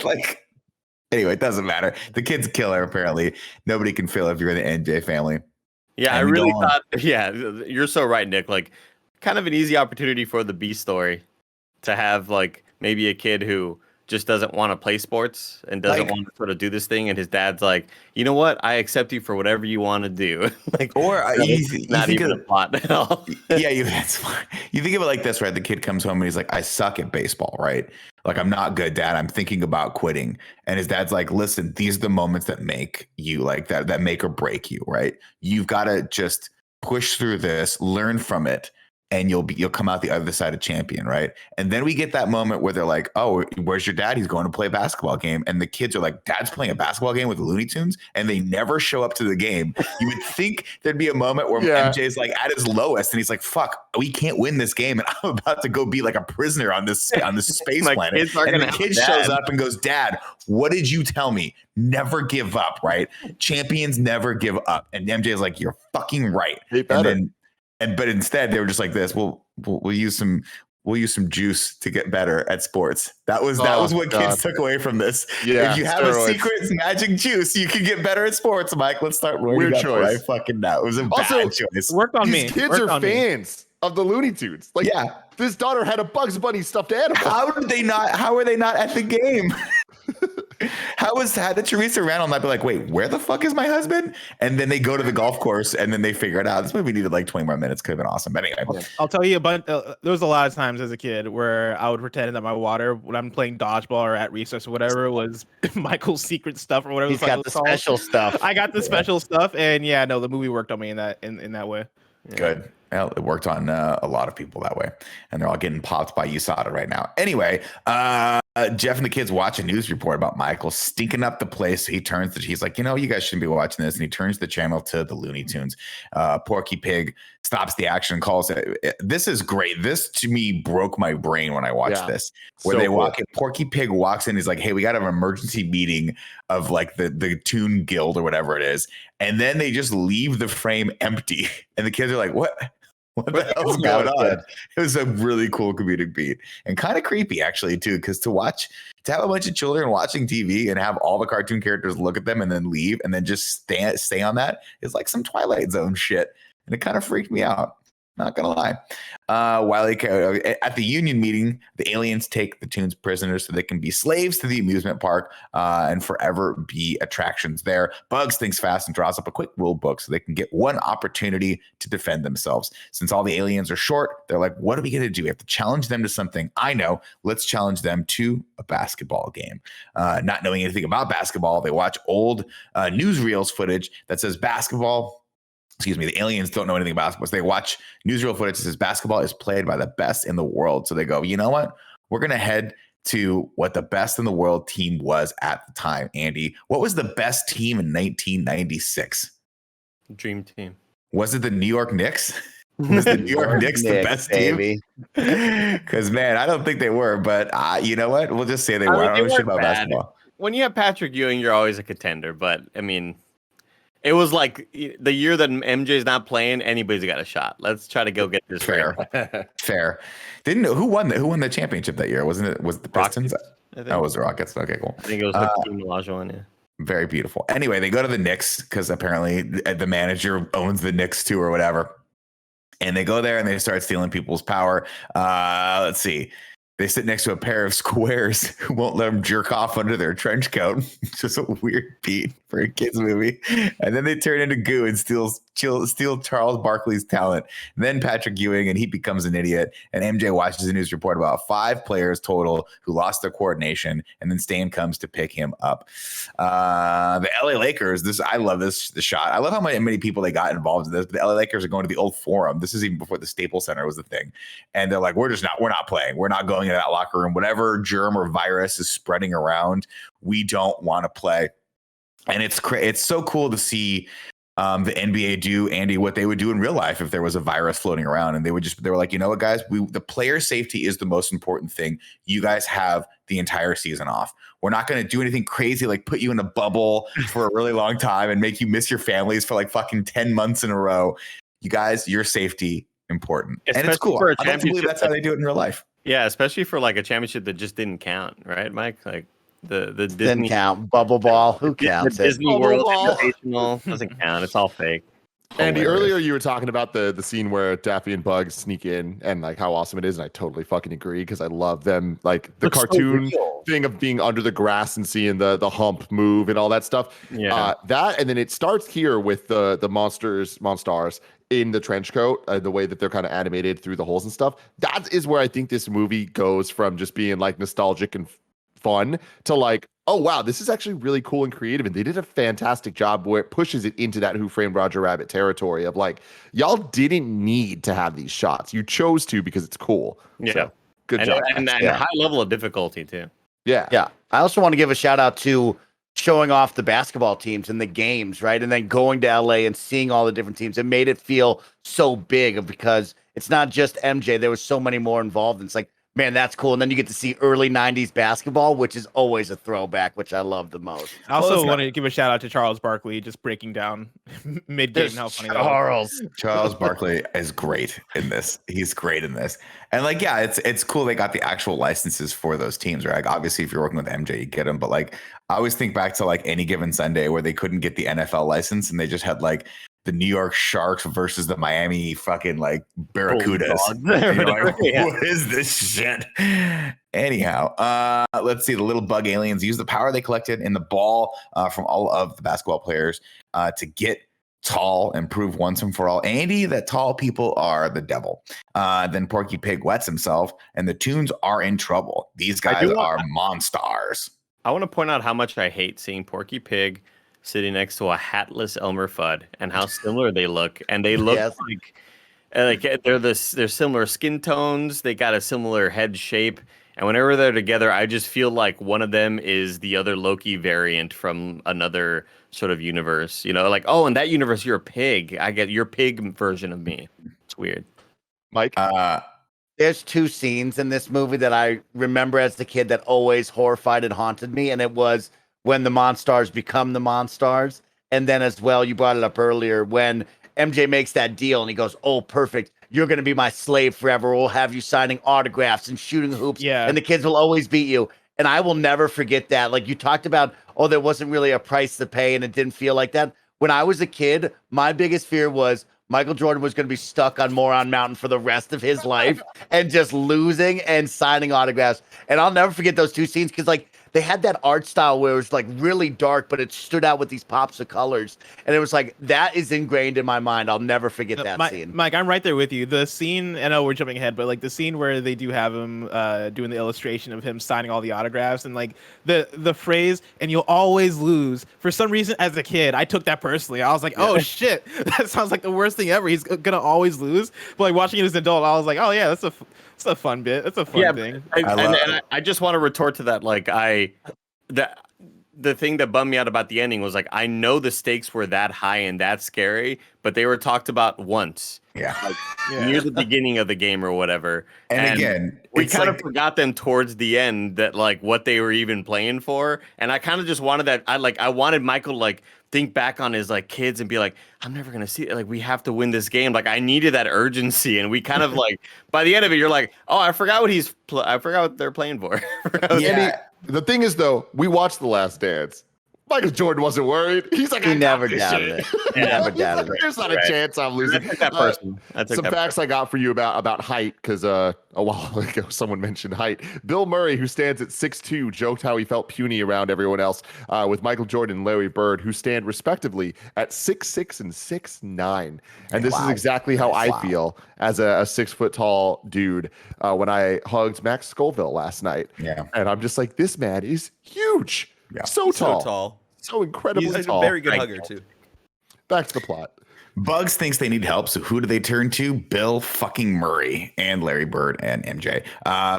Like, anyway, it doesn't matter. The kid's a killer, apparently. Nobody can fail if you're in the NJ family. Yeah, I really thought, yeah, you're so right, Nick. Like, kind of an easy opportunity for the B story to have, like, maybe a kid who just doesn't want to play sports and doesn't want to sort of do this thing. And his dad's like, you know what? I accept you for whatever you want to do. Like, or not even a plot at all. Yeah, that's fine. You think of it like this, right? The kid comes home and he's like, I suck at baseball, right? Like, I'm not good, Dad. I'm thinking about quitting. And his dad's like, listen, these are the moments that make you like that make or break you, right? You've got to just push through this, learn from it, and you'll come out the other side a champion, right? And then we get that moment where they're like, oh, where's your dad? He's going to play a basketball game. And the kids are like, Dad's playing a basketball game with the Looney Tunes, and they never show up to the game. You would think there'd be a moment where MJ's like at his lowest, and he's like, fuck, we can't win this game, and I'm about to go be like a prisoner on this space planet. And the kid shows up and goes, Dad, what did you tell me? Never give up, right? Champions never give up. And MJ's like, you're fucking right. But instead they were just like this. We'll use some juice to get better at sports. That was what kids took away from this. Yeah, if you have a secret magic juice, you can get better at sports. Mike, let's start. Weird choice. I fucking know it was a bad choice. Worked on me. These kids are fans of the Looney Tunes. Like, this daughter had a Bugs Bunny stuffed animal. How are they not at the game? How did Teresa Randall not be like, wait, where the fuck is my husband? And then they go to the golf course and then they figure it out. This movie needed like 20 more minutes. Could have been awesome. But anyway, I'll tell you there was a lot of times as a kid where I would pretend that my water when I'm playing dodgeball or at recess or whatever was Michael's secret stuff or whatever. He's got the special stuff. I got the special stuff, and the movie worked on me in that way. Good. Well, it worked on a lot of people that way, and they're all getting popped by USADA right now. Anyway, Jeff and the kids watch a news report about Michael stinking up the place. So he's like, you guys shouldn't be watching this. And he turns the channel to the Looney Tunes. Porky Pig stops the action and calls it. This is great. This to me broke my brain when I watched this, where they walk in. Porky Pig walks in. He's like, hey, we got an emergency meeting of like the Toon Guild or whatever it is. And then they just leave the frame empty. And the kids are like, what? What the hell's going on? It was a really cool comedic beat and kind of creepy, actually, too, because to have a bunch of children watching TV and have all the cartoon characters look at them and then leave and then just stay on that is like some Twilight Zone shit. And it kind of freaked me out. Not gonna lie. At the union meeting, the aliens take the Toons prisoners so they can be slaves to the amusement park and forever be attractions there. Bugs thinks fast and draws up a quick rule book so they can get one opportunity to defend themselves. Since all the aliens are short, they're like, what are we gonna do? We have to challenge them to something. I know. Let's challenge them to a basketball game. Not knowing anything about basketball, they watch old newsreels footage that says the aliens don't know anything about basketball. So they watch newsreel footage that says basketball is played by the best in the world. So they go, you know what? We're going to head to what the best in the world team was at the time. Andy, what was the best team in 1996? Dream Team. Was it the New York Knicks? Was the New York Knicks the best team? Because, man, I don't think they were. But you know what? We'll just say they were. I don't know shit about basketball. When you have Patrick Ewing, you're always a contender. But, I mean... It was like the year that MJ's not playing, anybody's got a shot. Let's try to go get this fair. Fair. Who won the championship that year? Was it the Pistons? It was the Rockets. Okay, cool. I think it was Hakeem Olajuwon. Yeah. Very beautiful. Anyway, they go to the Knicks because apparently the manager owns the Knicks too or whatever. And they go there and they start stealing people's power. Let's see. They sit next to a pair of squares who won't let them jerk off under their trench coat. It's just a weird beat for a kids movie. And then they turn into goo and steal Charles Barkley's talent. And then Patrick Ewing, and he becomes an idiot. And MJ watches a news report about 5 players total who lost their coordination. And then Stan comes to pick him up. The LA Lakers, I love the shot. I love how many people they got involved in this. But the LA Lakers are going to the old Forum. This is even before the Staples Center was the thing. And they're like, we're not playing. We're not going into that locker room. Whatever germ or virus is spreading around, we don't want to play. And it's so cool to see the NBA do, Andy, what they would do in real life if there was a virus floating around. And they were like, you know what, guys, the player safety is the most important thing. You guys have the entire season off. We're not going to do anything crazy like put you in a bubble for a really long time and make you miss your families for like fucking 10 months in a row. You guys, your safety important. Especially and it's cool. For a I don't believe that's how they do it in real life. Yeah, especially for like a championship that just didn't count, right, Mike? Like the didn't Disney count. Bubble ball. Who counts? The Disney World Invitational doesn't count. It's all fake. Andy, earlier you were talking about the scene where Daffy and Bugs sneak in and like how awesome it is, and I totally fucking agree because I love them. Like the cartoon thing of being under the grass and seeing the hump move and all that stuff. Yeah, that, and then it starts here with the monstars in the trench coat, the way that they're kind of animated through the holes and stuff. That is where I think this movie goes from just being like nostalgic and fun to like, oh wow, this is actually really cool and creative, and they did a fantastic job where it pushes it into that Who Framed Roger Rabbit territory of like, y'all didn't need to have these shots, you chose to because it's cool. Yeah, so, good job. And a high level of difficulty too. Yeah. I also want to give a shout out to showing off the basketball teams and the games, right? And then going to LA and seeing all the different teams. It made it feel so big because it's not just MJ. There was so many more involved. And it's like, man, that's cool. And then you get to see early 90s basketball, which is always a throwback, which I love the most. I also want to give a shout out to Charles Barkley, just breaking down mid-game how funny that was. Charles Barkley is great in this. He's great in this. And like, yeah, it's cool they got the actual licenses for those teams, right? Like, obviously, if you're working with MJ, you get them. But like, I always think back to like Any Given Sunday where they couldn't get the NFL license and they just had like the New York Sharks versus the Miami fucking like Barracudas. What is this shit? Anyhow, let's see. The little bug aliens use the power they collected in the ball from all of the basketball players to get tall and prove once and for all, Andy, that tall people are the devil. Then Porky Pig wets himself and the Toons are in trouble. These guys are monsters. I want to point out how much I hate seeing Porky Pig sitting next to a hatless Elmer Fudd and how similar they look. And they look like like they're similar skin tones. They got a similar head shape, and whenever they're together, I just feel like one of them is the other Loki variant from another sort of universe. Like, oh, in that universe, you're a pig. I get your pig version of me. It's weird. Mike, There's two scenes in this movie that I remember as a kid that always horrified and haunted me, and it was when the Monstars become the Monstars, and then as well, you brought it up earlier when MJ makes that deal and he goes, "Oh, perfect. You're going to be my slave forever. We'll have you signing autographs and shooting hoops, and the kids will always beat you." And I will never forget that. Like you talked about, oh, there wasn't really a price to pay, and it didn't feel like that. When I was a kid, my biggest fear was Michael Jordan was going to be stuck on Moron Mountain for the rest of his life and just losing and signing autographs. And I'll never forget those two scenes because, like, they had that art style where it was like really dark, but it stood out with these pops of colors. And it was like, that is ingrained in my mind. I'll never forget that scene. Mike, I'm right there with you. The scene, I know we're jumping ahead, but like the scene where they do have him doing the illustration of him signing all the autographs and like the phrase, "and you'll always lose." For some reason, as a kid, I took that personally. I was like, oh shit, that sounds like the worst thing ever. He's going to always lose. But like watching it as an adult, I was like, oh yeah, that's a fun bit. That's a fun thing. I just want to retort to that. Like the thing that bummed me out about the ending was like, I know the stakes were that high and that scary, but they were talked about once. Yeah. Near the beginning of the game or whatever. And again, we kind of forgot them towards the end that like what they were even playing for. And I kind of just wanted that. I wanted Michael to like think back on his like kids and be like, I'm never going to see it. Like, we have to win this game. Like, I needed that urgency. And we kind of like, by the end of it, you're like, oh, I forgot what they're playing for. Yeah. The thing is, though, we watched The Last Dance. Michael Jordan wasn't worried. He's like, he never doubted it. He never doubted it. There's not a chance I'm losing. That person. Some facts I got for you about height, because a while ago someone mentioned height. Bill Murray, who stands at 6'2", joked how he felt puny around everyone else, with Michael Jordan and Larry Bird, who stand respectively at 6'6" and 6'9". And this is exactly how I feel as a 6 foot tall dude when I hugged Max Scoville last night. Yeah. And I'm just like, this man is huge. Yeah. So tall. So incredibly He's tall. a very good hugger, too. Back to the plot. Bugs thinks they need help, so who do they turn to? Bill fucking Murray and Larry Bird and MJ.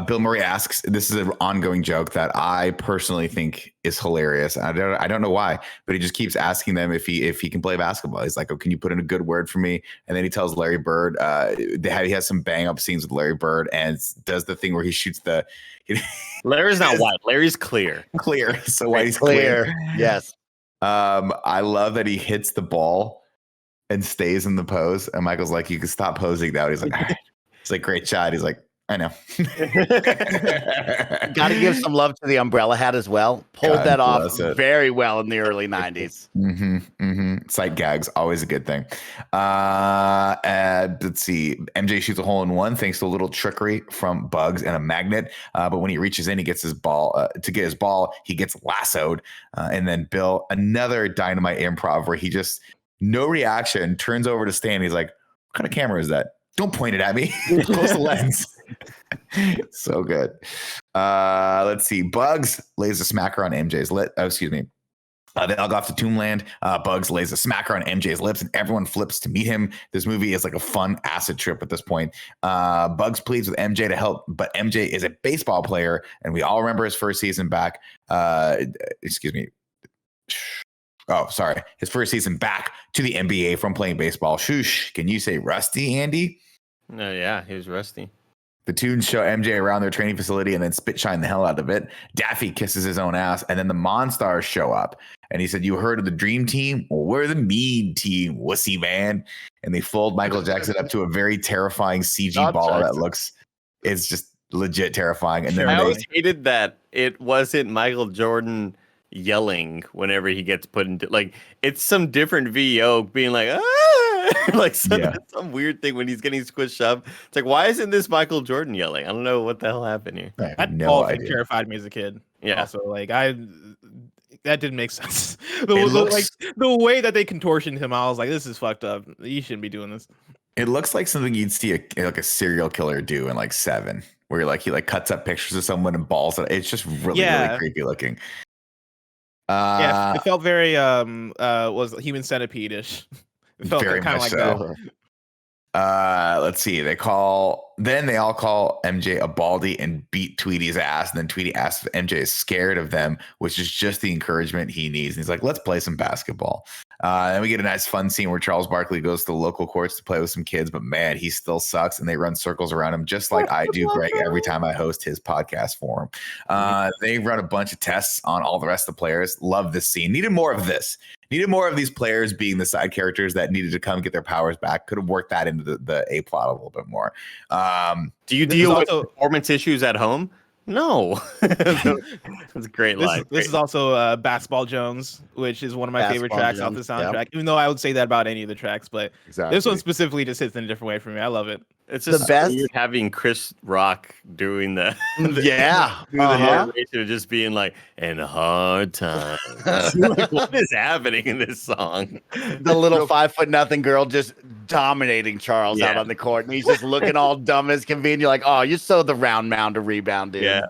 Bill Murray asks, this is an ongoing joke that I personally think is hilarious. I don't know why, but he just keeps asking them if he can play basketball. He's like, oh, can you put in a good word for me? And then he tells Larry Bird, he has some bang up scenes with Larry Bird and does the thing where he shoots the. Larry's not white. Larry's clear. Clear. So why he's clear. Yes. I love that he hits the ball and stays in the pose. And Michael's like, you can stop posing now. He's like, all right. It's like, great shot. He's like, I know. Got to give some love to the umbrella hat as well. Pulled that off very well in the early 90s. Sight gags, always a good thing. Let's see. MJ shoots a hole in one thanks to a little trickery from Bugs and a magnet. But when he reaches in, he gets his ball. To get his ball, he gets lassoed. And then Bill, another dynamite improv where he just, no reaction, turns over to Stan. He's like, what kind of camera is that? Don't point it at me. Close the lens. So good. Let's see. Bugs lays a smacker on MJ's lip. Oh, excuse me. They all go off to Tombland. Bugs lays a smacker on MJ's lips, and everyone flips to meet him. This movie is like a fun acid trip at this point. Bugs pleads with MJ to help, but MJ is a baseball player, and we all remember his first season back. Excuse me. Oh, sorry. His first season back to the NBA from playing baseball. Shoosh. Can you say rusty, Andy? No, yeah, he was rusty. The tunes show MJ around their training facility and then spit shine the hell out of it. Daffy kisses his own ass, and then the Monstars show up. And he said, you heard of the Dream Team? Well, we're the Mean Team, wussy man. And they fold Michael Jackson up to a very terrifying CG ball that looks, it's just legit terrifying. And then I always hated that it wasn't Michael Jordan yelling whenever he gets put into, like, it's some different VO being like, like some weird thing when he's getting squished up. It's like, why isn't this Michael Jordan yelling? I don't know what the hell happened here. That often terrified me as a kid. Yeah. Also, like, that didn't make sense. The way that they contortioned him, I was like, this is fucked up. You shouldn't be doing this. It looks like something you'd see like a serial killer do in like Seven, where he like cuts up pictures of someone and balls it. It's just really creepy looking. It felt very was Human Centipede-ish. It felt very kind of much like so. Let's see. They all call MJ a baldy and beat Tweety's ass. And then Tweety asks if MJ is scared of them, which is just the encouragement he needs. And he's like, let's play some basketball. Then we get a nice fun scene where Charles Barkley goes to the local courts to play with some kids, but man, he still sucks. And they run circles around him just like I do, Greg, every time I host his podcast for him. They run a bunch of tests on all the rest of the players. Love this scene. Needed more of this. Needed more of these players being the side characters that needed to come get their powers back. Could have worked that into the A plot a little bit more. Do you deal with performance issues at home? No. That's a great line. This is also Basketball Jones, which is one of my favorite tracks off the soundtrack. Yep. Even though I would say that about any of the tracks, but this one specifically just hits in a different way for me. I love it. It's just the best having Chris Rock doing the narration of just being like, "in hard times." Like, what is happening in this song? The little 5'0" girl just dominating Charles out on the court, and he's just looking all dumb as can be. And you're like, "Oh, you're so the round mound to rebound, dude." Yeah.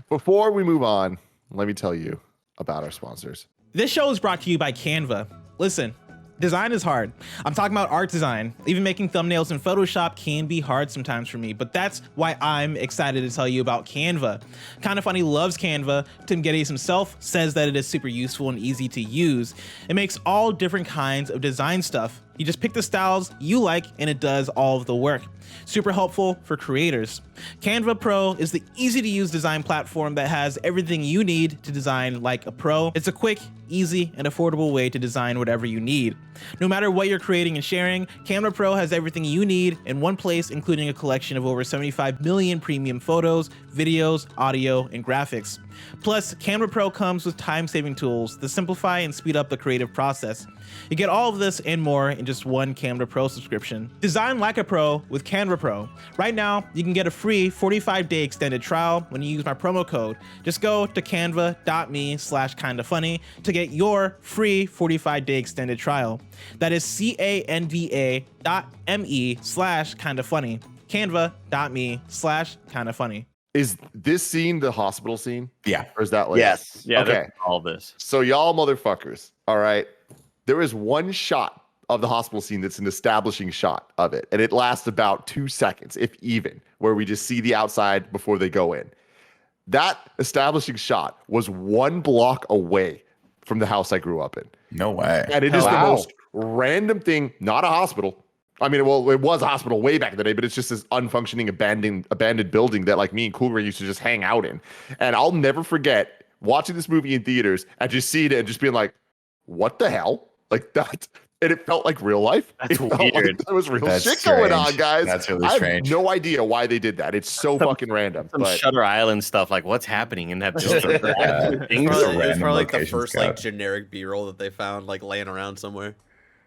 Before we move on, let me tell you about our sponsors. This show is brought to you by Canva. Listen. Design is hard. I'm talking about art design. Even making thumbnails in Photoshop can be hard sometimes for me, but that's why I'm excited to tell you about Canva. Kinda Funny loves Canva. Tim Geddes himself says that it is super useful and easy to use. It makes all different kinds of design stuff. You just pick the styles you like and it does all of the work. Super helpful for creators. Canva Pro is the easy to use design platform that has everything you need to design like a pro. It's a quick, easy, and affordable way to design whatever you need. No matter what you're creating and sharing, Canva Pro has everything you need in one place, including a collection of over 75 million premium photos, videos, audio, and graphics. Plus, Canva Pro comes with time-saving tools that simplify and speed up the creative process. You get all of this and more in just one Canva Pro subscription. Design like a pro with Canva Pro. Right now, you can get a free 45-day extended trial when you use my promo code. Just go to canva.me/kindafunny to get your free 45-day extended trial. That is canva.me/kindafunny. Canva.me/kindafunny. Is this scene the hospital scene? Yeah. Or is that like yes? Yeah. Okay. All this. So y'all motherfuckers. All right. There is one shot of the hospital scene that's an establishing shot of it, and it lasts about 2 seconds, if even, where we just see the outside before they go in. That establishing shot was 1 block away from the house I grew up in. No way. And it is the most random thing, not a hospital. I mean, well, it was a hospital way back in the day, but it's just this unfunctioning, abandoned building that like me and Cool Ray used to just hang out in. And I'll never forget watching this movie in theaters and just seeing it and just being like, what the hell? Like that. And it felt like real life. That's it felt weird. like there was real That's shit strange. going on, guys. That's really I strange. have no idea why they did that. It's so fucking random. Some But Shutter Island stuff. Like, what's happening in that building? It was random probably like the location first scout. like generic B-roll that they found like laying around somewhere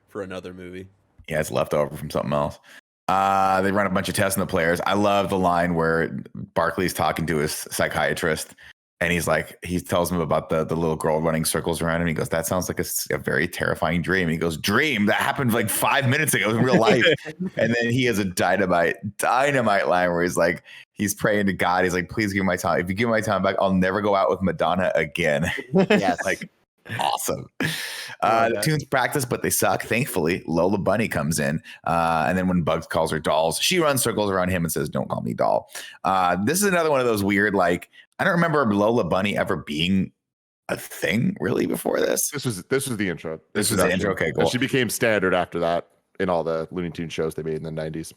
for another movie. Yeah, it's left over from something else. They run a bunch of tests on the players. I love the line where Barkley's talking to his psychiatrist, and he's like, he tells him about the little girl running circles around him. He goes, "That sounds like a very terrifying dream." He goes, "Dream? That happened like 5 minutes ago in real life." And then he has a dynamite line where he's like, he's praying to God. He's like, "Please give me my time. If you give me my time back, I'll never go out with Madonna again." Yes. Like, awesome. The tunes practice, but they suck. Thankfully, Lola Bunny comes in. And then when Bugs calls her dolls, she runs circles around him and says, "Don't call me doll." This is another one of those weird, like, I don't remember Lola Bunny ever being a thing really before this. This was the intro. This was the intro. Okay, cool. And she became standard after that in all the Looney Tunes shows they made in the 90s.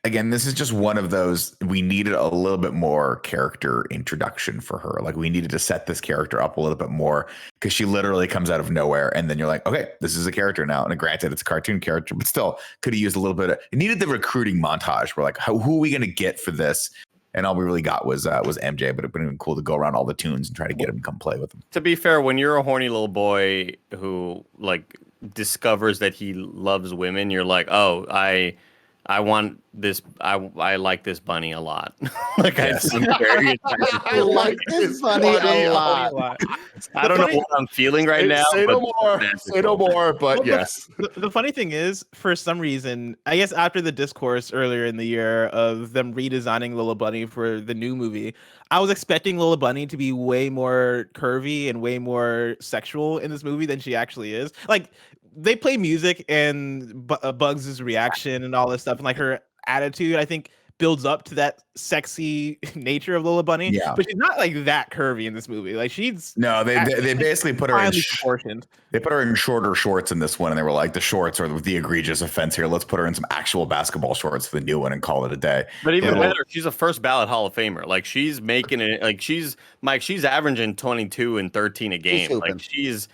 Again, this is just one of those, we needed a little bit more character introduction for her. Like, we needed to set this character up a little bit more because she literally comes out of nowhere. And then you're like, okay, this is a character now. And granted, it's a cartoon character, but still could have used a little bit of, it needed the recruiting montage. We're like, who are we going to get for this? And all we really got was MJ, but it'd been cool to go around all the tunes and try to get him to come play with them. To be fair, when you're a horny little boy who like discovers that he loves women, you're like, oh, I want this. I like this bunny a lot. Like Yes. I'm very I like this bunny a lot. I don't know funny- what I'm feeling right now. Say no but more. it's Say no magical. more. But Well, yes. The funny thing is, for some reason, I guess after the discourse earlier in the year of them redesigning Lola Bunny for the new movie, I was expecting Lola Bunny to be way more curvy and way more sexual in this movie than she actually is. Like, they play music and Bugs' reaction and all this stuff, and like her attitude, I think, builds up to that sexy nature of Lola Bunny. Yeah. But she's not like that curvy in this movie. Like, she's No, they basically put her in. finely proportioned. They put her in shorter shorts in this one, and they were like, the shorts are the egregious offense here. Let's put her in some actual basketball shorts for the new one and call it a day. But even Yeah. better, she's a first ballot Hall of Famer. Like she's making it. Like she's averaging 22 and 13 a game. hooping. Like she's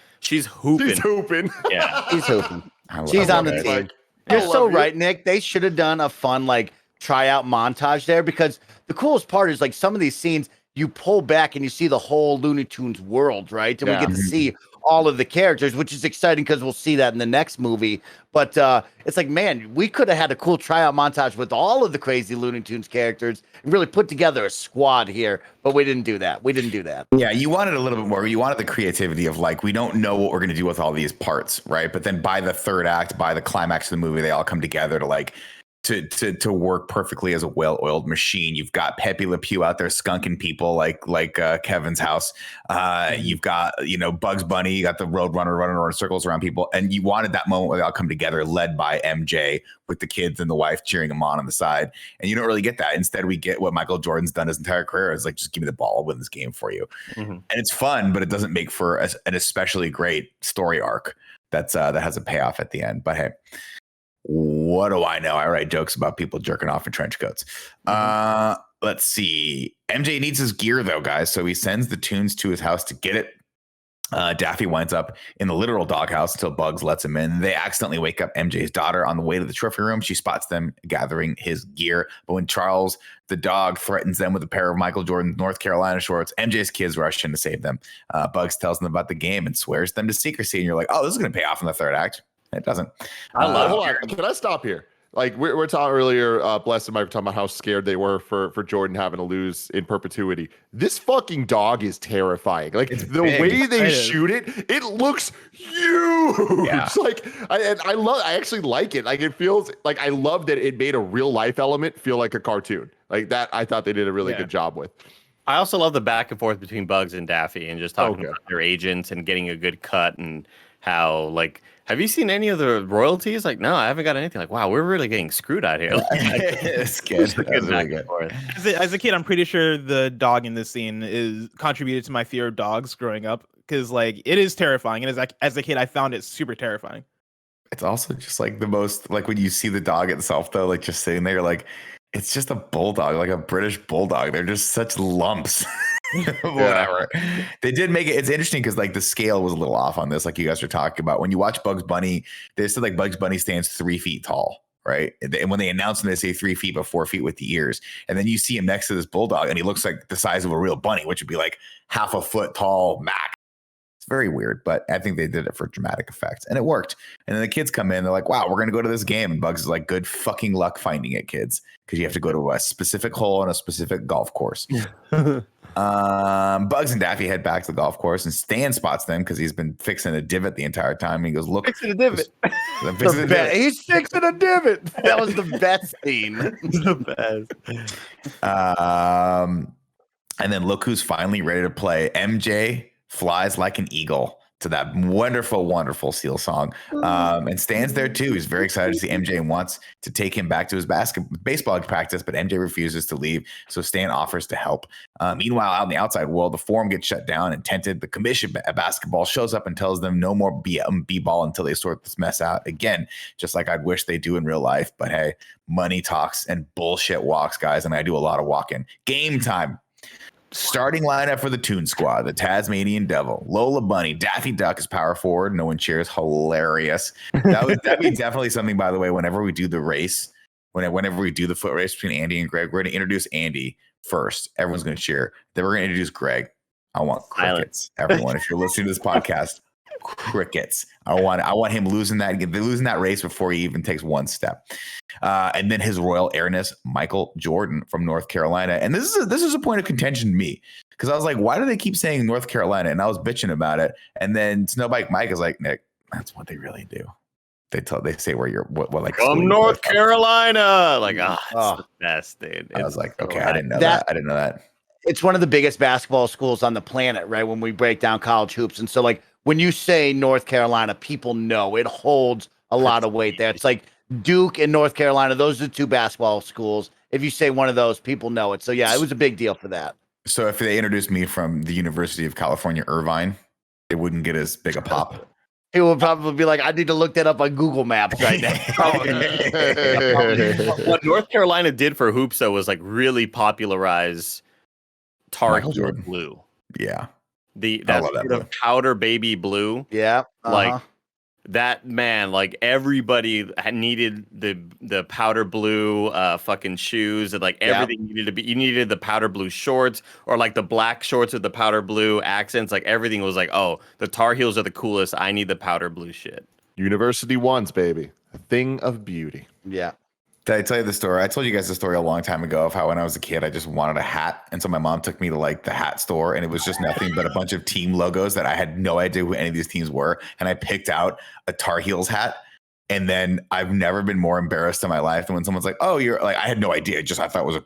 hooping. He's hooping. Yeah. She's hooping. I She's love on the it. team. Like, You're I so love you. right, Nick. They should have done a fun like tryout montage there, because the coolest part is like some of these scenes you pull back and you see the whole Looney Tunes world, right? And Yeah. we get to see all of the characters, which is exciting because we'll see that in the next movie. But it's like, man, we could have had a cool tryout montage with all of the crazy Looney Tunes characters and really put together a squad here. But we didn't do that. Yeah, you wanted a little bit more. You wanted the creativity of like, we don't know what we're going to do with all these parts, right? But then by the third act, by the climax of the movie, they all come together to like to work perfectly as a well-oiled machine. You've got Pepe Le Pew out there skunking people like Kevin's house. You've got Bugs Bunny. You got the Roadrunner running around circles around people, and you wanted that moment where they all come together, led by MJ with the kids and the wife cheering him on the side. And you don't really get that. Instead, we get what Michael Jordan's done his entire career. Is like, just give me the ball, I'll win this game for you. And it's fun, but it doesn't make for an especially great story arc that has a payoff at the end. But hey, what do I know? I write jokes about people jerking off in trench coats. Let's see. MJ needs his gear though, guys. So he sends the Tunes to his house to get it. Daffy winds up in the literal doghouse until Bugs lets him in. They accidentally wake up MJ's daughter on the way to the trophy room. She spots them gathering his gear. But when Charles, the dog, threatens them with a pair of Michael Jordan North Carolina shorts, MJ's kids rush in to save them. Bugs tells them about the game and swears them to secrecy. And you're like, oh, this is going to pay off in the third act. It doesn't. I love Hold on. Can I stop here? Like we're talking earlier, Bless and Mike were talking about how scared they were for Jordan having to lose in perpetuity. This fucking dog is terrifying. Like the big. way they It is. shoot it, it looks huge. Yeah. Like I actually like it. Like it feels like I love that it made a real life element feel like a cartoon. Like that, I thought they did a really good job with. I also love the back and forth between Bugs and Daffy and just talking Okay. about their agents and getting a good cut and how, like, have you seen any of the royalties? Like, no, I haven't got anything. Like, wow, we're really getting screwed out here. It's good. It's a That's good really back good. and forth. As a kid, I'm pretty sure the dog in this scene is contributed to my fear of dogs growing up, because like it is terrifying, and as a kid, I found it super terrifying. It's also just like the most, like when you see the dog itself though, like just sitting there, like it's just a bulldog, like a British bulldog. They're just such lumps. Whatever. They did make it. It's interesting because like the scale was a little off on this, like you guys were talking about. When you watch Bugs Bunny, they said like Bugs Bunny stands 3 feet tall, right? And when they announce him, they say 3 feet, but 4 feet with the ears. And then you see him next to this bulldog, and he looks like the size of a real bunny, which would be like half a foot tall max. It's very weird, but I think they did it for dramatic effect, and it worked. And then the kids come in, they're like, "Wow, we're gonna go to this game." And Bugs is like, "Good fucking luck finding it, kids, because you have to go to a specific hole on a specific golf course." Bugs and Daffy head back to the golf course, and Stan spots them because he's been fixing a divot the entire time. And he goes, "Look, Fixing a divot. I'm fixing a divot." He's fixing a divot. That was the best scene. The best. And then look who's finally ready to play. MJ flies like an eagle to that wonderful, wonderful Seal song. And Stan's there too. He's very excited to see MJ and wants to take him back to his baseball practice, but MJ refuses to leave. So Stan offers to help. Meanwhile, out in the outside world, the forum gets shut down and tented. The commission at basketball shows up and tells them no more B-ball until they sort this mess out. Again, just like I'd wish they do in real life. But hey, money talks and bullshit walks, guys. And I do a lot of walking. Game time. Starting lineup for the Toon Squad: the Tasmanian Devil, Lola Bunny, Daffy Duck is power forward. No one cheers. Hilarious. That'd be definitely something, by the way, whenever we do the race, whenever we do the foot race between Andy and Greg, we're going to introduce Andy first. Everyone's going to cheer. Then we're going to introduce Greg. I want crickets. Everyone, if you're listening to this podcast, Crickets. I want him losing that race before he even takes one step. And then his Royal Airness, Michael Jordan from North Carolina. And this is a point of contention to me because I was like, why do they keep saying North Carolina? And I was bitching about it. And then Snowbike Mike is like, Nick, that's what they really do. They say where you're what like from North Carolina. Like, it's the best, dude. I was like, okay, so I didn't know that. I didn't know that. It's one of the biggest basketball schools on the planet, right? When we break down college hoops. And so, like, when you say North Carolina, people know it holds a lot of weight there. It's like Duke and North Carolina, those are two basketball schools. If you say one of those, people know it. So, yeah, it was a big deal for that. So, if they introduced me from the University of California, Irvine, it wouldn't get as big a pop. He would probably be like, I need to look that up on Google Maps right now. What North Carolina did for hoops, though, was like really popularize Tar Heel blue. Yeah. That powder baby blue. Yeah. Like that, man, like everybody needed the powder blue fucking shoes, and like everything needed to be, you needed the powder blue shorts or like the black shorts with the powder blue accents. Like everything was like, oh, the Tar Heels are the coolest. I need the powder blue shit. University ones, baby. A thing of beauty. Yeah. Did I tell you the story? I told you guys the story a long time ago of how when I was a kid, I just wanted a hat. And so my mom took me to like the hat store and it was just nothing but a bunch of team logos that I had no idea who any of these teams were. And I picked out a Tar Heels hat. And then I've never been more embarrassed in my life than when someone's like, oh, you're like, I had no idea. I thought it was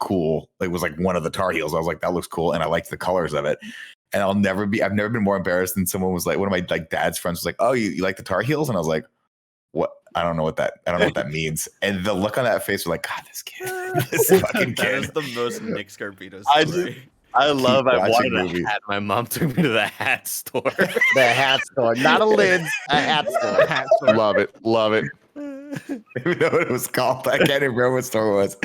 it was like one of the Tar Heels. I was like, that looks cool. And I liked the colors of it. And I've never been more embarrassed than someone was like, one of my like dad's friends was like, oh, you like the Tar Heels? And I was like, what? I don't know what that means. And the look on that face was like, God, this fucking kid. That is the most Nick Scarpino story. I wanted movies. a hat. My mom took me to the hat store. The hat store, not a lid, a hat store. Love it. Even though it was called, I can't even remember what store it was.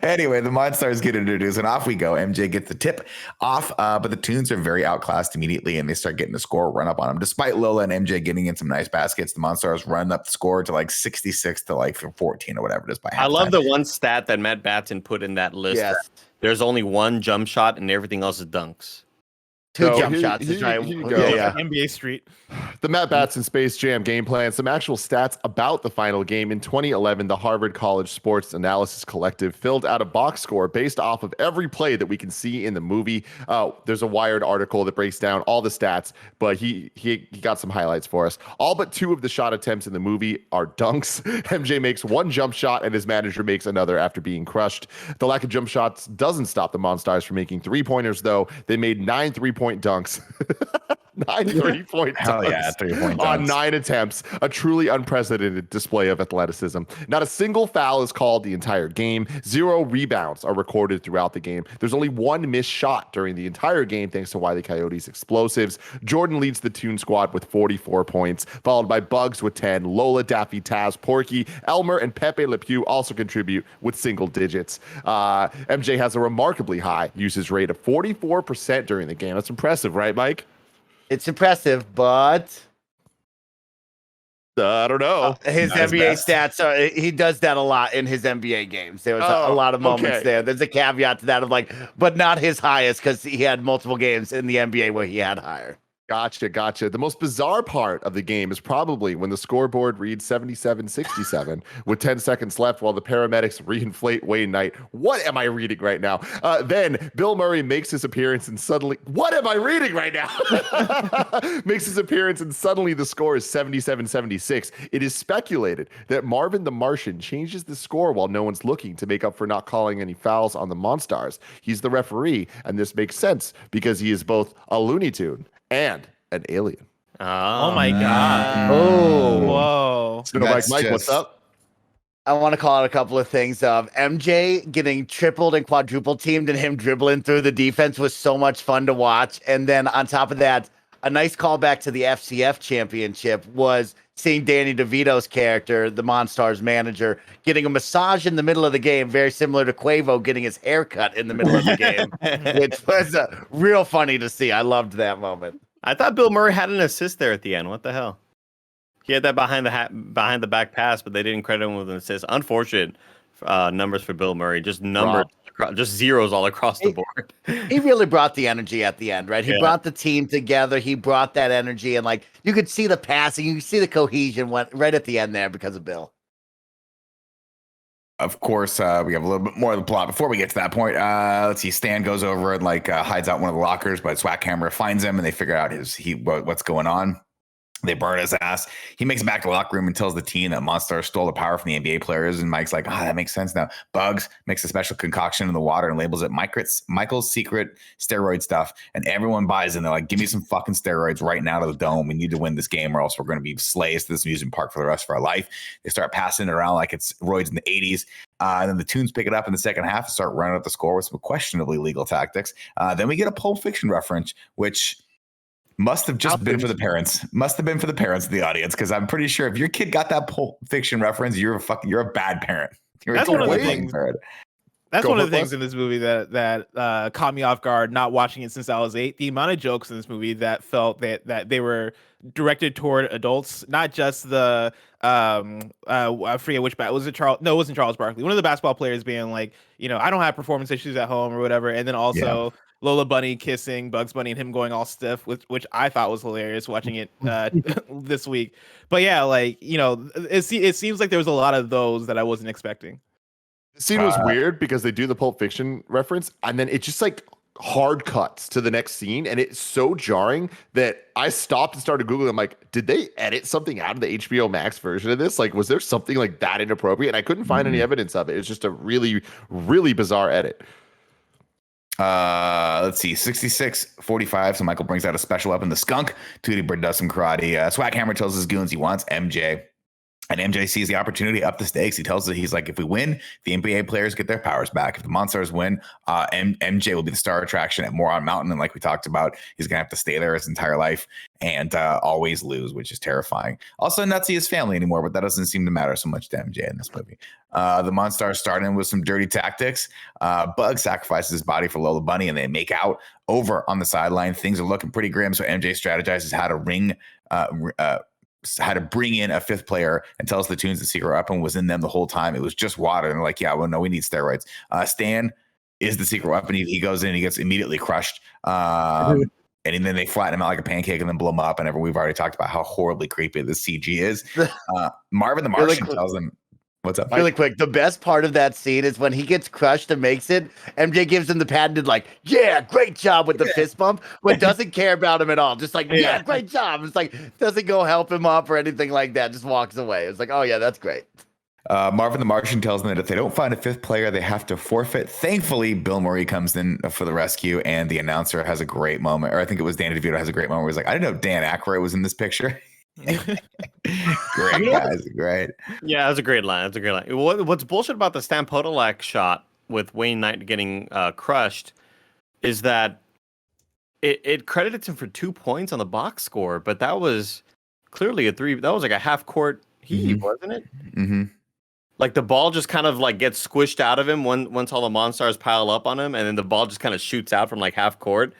Anyway, the Monstars get introduced and off we go. MJ gets the tip off, but the Toons are very outclassed immediately and they start getting the score run up on them. Despite Lola and MJ getting in some nice baskets, the Monstars run up the score to like 66 to like 14 or whatever it is by halftime. I love the one stat that Matt Batson put in that list. Yes. There's only one jump shot and everything else is dunks. Two jump shots. Here you go. Yeah. NBA Street. The Matt Batson Space Jam game plan. Some actual stats about the final game. In 2011, the Harvard College Sports Analysis Collective filled out a box score based off of every play that we can see in the movie. There's a Wired article that breaks down all the stats, but he got some highlights for us. All but two of the shot attempts in the movie are dunks. MJ makes one jump shot and his manager makes another after being crushed. The lack of jump shots doesn't stop the Monstars from making three-pointers, though. They made 9 3-point dunks. 9 3-point dunks. Hell yeah, 3-point dunks. On 9 attempts. A truly unprecedented display of athleticism. Not a single foul is called the entire game. 0 rebounds are recorded throughout the game. There's only 1 missed shot during the entire game thanks to Wile E. Coyote's explosives. Jordan leads the Toon squad with 44 points, followed by Bugs with 10. Lola, Daffy, Taz, Porky, Elmer, and Pepe Le Pew also contribute with single digits. MJ has a remarkably high usage rate of 44% during the game. That's impressive, right, Mike? It's impressive, but I don't know. His NBA stats he does that a lot in his NBA games. There was a lot of moments there. There's a caveat to that of like, but not his highest because he had multiple games in the NBA where he had higher. Gotcha. The most bizarre part of the game is probably when the scoreboard reads 77-67 with 10 seconds left while the paramedics reinflate Wayne Knight. What am I reading right now? Then Bill Murray makes his appearance and suddenly... What am I reading right now? Makes his appearance and suddenly the score is 77-76. It is speculated that Marvin the Martian changes the score while no one's looking to make up for not calling any fouls on the Monstars. He's the referee, and this makes sense because he is both a Looney Tune and an alien. Oh my God. Oh. Whoa. So Mike, what's up? I want to call out a couple of things. MJ getting tripled and quadruple teamed and him dribbling through the defense was so much fun to watch. And then on top of that, a nice callback to the FCF championship was seeing Danny DeVito's character, the Monstars manager, getting a massage in the middle of the game, very similar to Quavo getting his haircut in the middle of the game, which was real funny to see. I loved that moment. I thought Bill Murray had an assist there at the end. What the hell? He had that behind the back pass, but they didn't credit him with an assist. Unfortunate numbers for Bill Murray. Just numbers just zeros all across the board. He really brought the energy at the end, right? He Yeah. brought the team together. He brought that energy, and like you could see the passing, you could see the cohesion went right at the end there because of Bill. Of course, we have a little bit more of the plot before we get to that point. Let's see. Stan goes over and hides out one of the lockers, but Swag Camera finds him, and they figure out what's going on. They burn his ass. He makes it back to the locker room and tells the team that Monster stole the power from the NBA players. And Mike's like, that makes sense now. Bugs makes a special concoction in the water and labels it Michael's secret steroid stuff. And everyone buys in. They're like, give me some fucking steroids right now to the dome. We need to win this game or else we're going to be slaves to this amusement park for the rest of our life. They start passing it around like it's roids in the 80s. And then the Toons pick it up in the second half and start running up the score with some questionably legal tactics. Then we get a Pulp Fiction reference, which must have just been for the parents. Must have been for the parents of the audience, because I'm pretty sure if your kid got that Pulp Fiction reference, you're a bad parent. That's one of the things. That's one of the things in this movie that caught me off guard. Not watching it since I was 8. The amount of jokes in this movie that felt that they were directed toward adults, not just the I forget which was it Charles? No, it wasn't Charles Barkley. One of the basketball players being like, I don't have performance issues at home or whatever, and then also. Yeah. Lola Bunny kissing Bugs Bunny and him going all stiff, which I thought was hilarious watching it this week. But yeah, it seems like there was a lot of those that I wasn't expecting. The scene was weird because they do the Pulp Fiction reference and then it just hard cuts to the next scene, and it's so jarring that I stopped and started Googling. I'm like, did they edit something out of the HBO Max version of this? Was there something like that inappropriate? And I couldn't find any evidence of it. It's just a really, really bizarre edit. Let's see, 66-45. So Michael brings out a special weapon, the skunk. Tootie Bird does some karate. Swag Hammer tells his goons he wants MJ. And MJ sees the opportunity to up the stakes. He tells it, he's like, if we win, the NBA players get their powers back. If the Monsters win, MJ will be the star attraction at Moron Mountain. And like we talked about, he's going to have to stay there his entire life and always lose, which is terrifying. Also, not see his family anymore, but that doesn't seem to matter so much to MJ in this movie. The Monsters start in with some dirty tactics. Bug sacrifices his body for Lola Bunny, and they make out over on the sideline. Things are looking pretty grim, so MJ strategizes how to bring in a fifth player and tells the Toons the secret weapon was in them the whole time. It was just water. And they're like, yeah, well, no, we need steroids. Stan is the secret weapon. He goes in, he gets immediately crushed. And then they flatten him out like a pancake and then blow him up. And we've already talked about how horribly creepy the CG is. Marvin the Martian tells them, what's up? Really quick, the best part of that scene is when he gets crushed and makes it, MJ gives him the patented, yeah, great job with the fist bump, but doesn't care about him at all. Just yeah, great job. It's doesn't go help him up or anything like that. Just walks away. It's oh yeah, that's great. Marvin the Martian tells them that if they don't find a fifth player, they have to forfeit. Thankfully, Bill Murray comes in for the rescue, and the announcer has a great moment, or I think it was Danny DeVito has a great moment where he's like, I didn't know Dan Aykroyd was in this picture. Great guys, great. Yeah, that's a great line. That's a great line. What's bullshit about the Stan Podolak shot with Wayne Knight getting crushed is that it credits him for 2 points on the box score, but that was clearly a 3. That was a half court heave, wasn't it? Mm-hmm. The ball just kind of gets squished out of him once all the Monstars pile up on him, and then the ball just kind of shoots out from half court.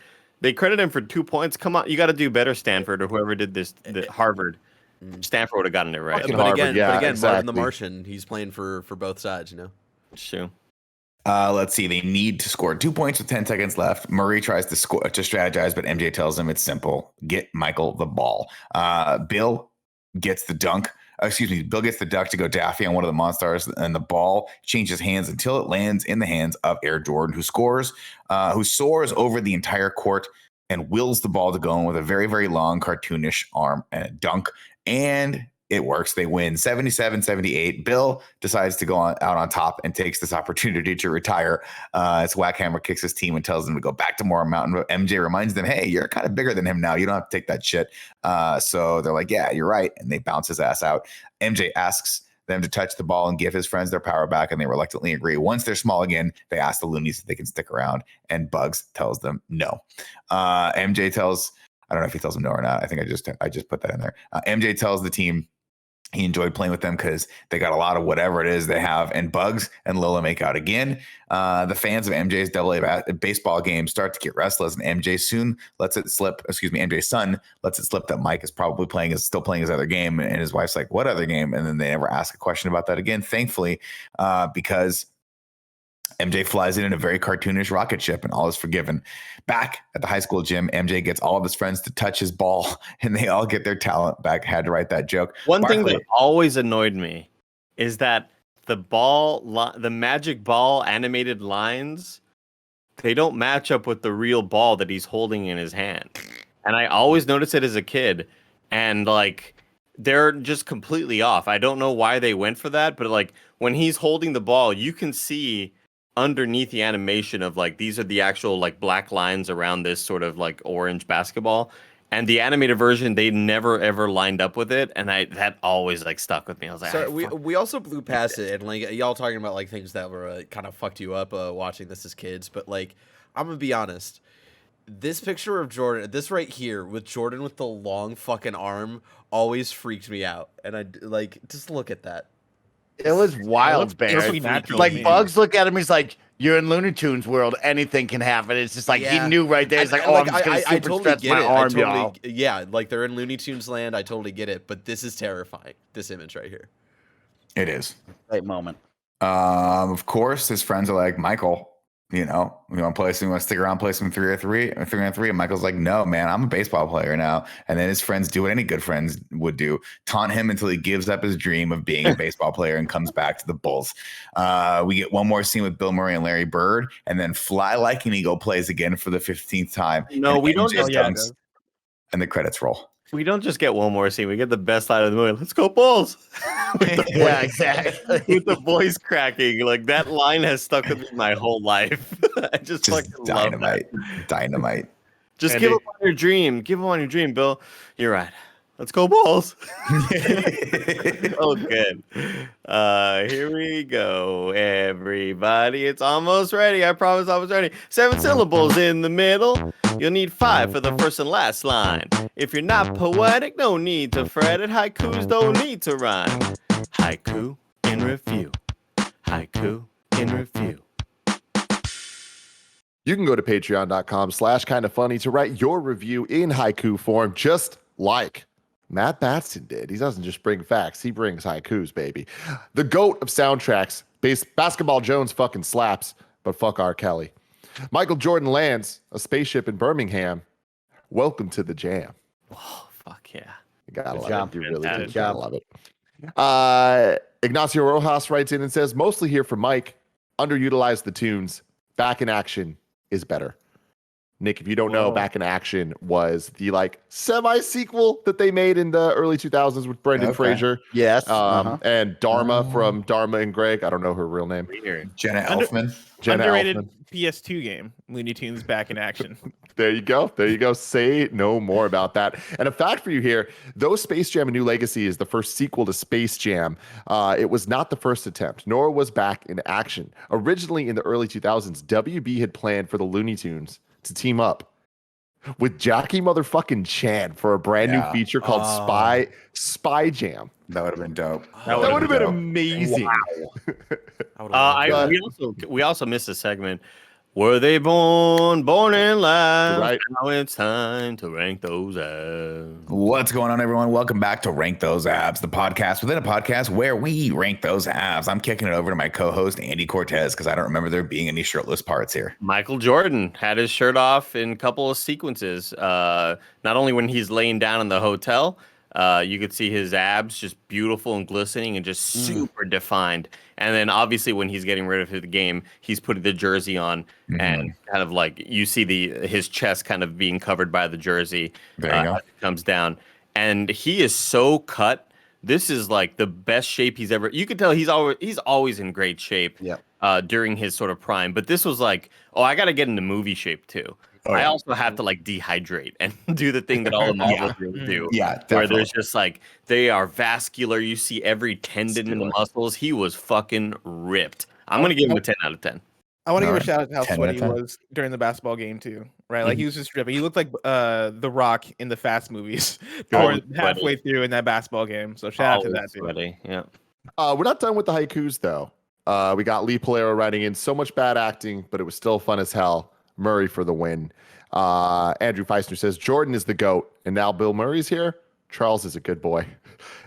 They credit him for 2 points. Come on, you got to do better, Stanford, or whoever did this. Harvard, Stanford would have gotten it right. But again, exactly. Martin the Martian, he's playing for both sides. It's true. Let's see. They need to score 2 points with 10 seconds left. Murray tries to strategize, but MJ tells him it's simple: get Michael the ball. Bill gets the dunk. Bill gets the duck to go daffy on one of the Monstars, and the ball changes hands until it lands in the hands of Air Jordan, who soars over the entire court and wills the ball to go in with a very, very long cartoonish arm and a dunk. And it works. They win 77-78. Bill decides to go out on top and takes this opportunity to retire. As Whackhammer kicks his team and tells them to go back to Moron Mountain. But MJ reminds them, hey, you're kind of bigger than him now. You don't have to take that shit. So they're like, yeah, you're right. And they bounce his ass out. MJ asks them to touch the ball and give his friends their power back, and they reluctantly agree. Once they're small again, they ask the Loonies if they can stick around, and Bugs tells them no. MJ tells, I don't know if he tells them no or not. I think I just put that in there. MJ tells the team he enjoyed playing with them because they got a lot of whatever it is they have. And Bugs and Lola make out again. The fans of MJ's AA baseball game start to get restless, and MJ's son lets it slip that Mike is probably still playing his other game. And his wife's like, what other game? And then they never ask a question about that again, thankfully, because MJ flies in a very cartoonish rocket ship, and all is forgiven. Back at the high school gym, MJ gets all of his friends to touch his ball, and they all get their talent back. Had to write that joke. One thing Barkley. that always annoyed me is that the magic ball animated lines, they don't match up with the real ball that he's holding in his hand. And I always noticed it as a kid, and like they're just completely off. I don't know why they went for that, but like when he's holding the ball, you can see underneath the animation of like these are the actual like black lines around this sort of like orange basketball. And the animated version, they never ever lined up with it, and that always like stuck with me. I was like, So we also blew past it, and like y'all talking about like things that were kind of fucked you up watching this as kids. But like, I'm gonna be honest, this picture of Jordan, this right here with Jordan with the long fucking arm, always freaked me out. And I like just look at that. It was wild, It's Bear. pretty natural Like to me. Bugs look at him, he's like, "You're in Looney Tunes world. Anything can happen." It's just like he Yeah. knew right there. He's like, And, "Oh, I'm just gonna super totally stretch get my it. arm, y'all." Yeah, like they're in Looney Tunes land. I totally get it. But this is terrifying. This image right here. It is. Great moment. Of course, his friends are like, Michael, you want to play some, you want to stick around, play some 3-on-3. And Michael's like, no, man, I'm a baseball player now. And then his friends do what any good friends would do, taunt him until he gives up his dream of being a baseball player and comes back to the Bulls. We get one more scene with Bill Murray and Larry Bird, and then Fly Like an Eagle plays again for the 15th time. No, and we don't MJ just dunks, and the credits roll. we don't just get one more scene. We get the best line of the movie. Let's go Bulls! Yeah, exactly. With the voice cracking, like that line has stuck with me my whole life. I just fucking love that. Dynamite. Just And give him on your dream. Give him on your dream, Bill. You're right. Let's go Bulls. Oh, good. Here we go, everybody. It's almost ready. I promise I was ready. 7 syllables in the middle. You'll need 5 for the first and last line. If you're not poetic, no need to fret it. Haikus don't need to rhyme. Haiku in review. Haiku in review. You can go to patreon.com/kindafunny to write your review in haiku form, just like Matt Batson did. He doesn't just bring facts, he brings haikus, baby. The GOAT of soundtracks. Basketball Jones fucking slaps, but fuck R. Kelly. Michael Jordan lands a spaceship in Birmingham. Welcome to the jam. Oh, fuck yeah. You gotta Good love job. it. You really do. Good Gotta love it. Ignacio Rojas writes in and says, mostly here for Mike. Underutilized the tunes. Back in Action is better. Nick, if you don't know, Back in Action was the like semi-sequel that they made in the early 2000s with Brendan Fraser. Yes. And Dharma from Dharma and Greg. I don't know her real name. Jenna Elfman. Jenna Underrated Elfman. PS2 game, Looney Tunes Back in Action. There you go. There you go. Say no more about that. And a fact for you here, though Space Jam: A New Legacy is the first sequel to Space Jam, it was not the first attempt, nor was Back in Action. Originally in the early 2000s, WB had planned for the Looney Tunes to team up with Jackie motherfucking Chan for a brand new feature called Spy Jam. That would have been dope. That would have been amazing. We also missed a segment. Were they born in life? Right. Now it's time to rank those abs. What's going on, everyone? Welcome back to Rank Those Abs, the podcast within a podcast where we rank those abs. I'm kicking it over to my co-host, Andy Cortez, because I don't remember there being any shirtless parts here. Michael Jordan had his shirt off in a couple of sequences. Not only when he's laying down in the hotel, you could see his abs just beautiful and glistening and just super defined. And then obviously when he's getting rid of the game, he's putting the jersey on and kind of like you see his chest kind of being covered by the jersey as it comes down. And he is so cut. This is like the best shape he's ever. You could tell he's always in great shape during his sort of prime. But this was like, I got to get into movie shape too. I also have to like dehydrate and do the thing that all the Marvel heroes do. Yeah, definitely. Where there's just like they are vascular. You see every tendon in the muscles. He was fucking ripped. I'm gonna give him a 10 out of 10. I want to give a shout out to how 10 sweaty he out of 10. was during the basketball game too, right? Like he was just dripping. He looked like The Rock in the Fast movies, or halfway through in that basketball game. So shout out to that dude. Sweaty. Yeah. We're not done with the haikus though. We got Lee Polero writing in so much bad acting, but it was still fun as hell. Murray for the win. Andrew Feisner says Jordan is the GOAT, and now Bill Murray's here. Charles is a good boy.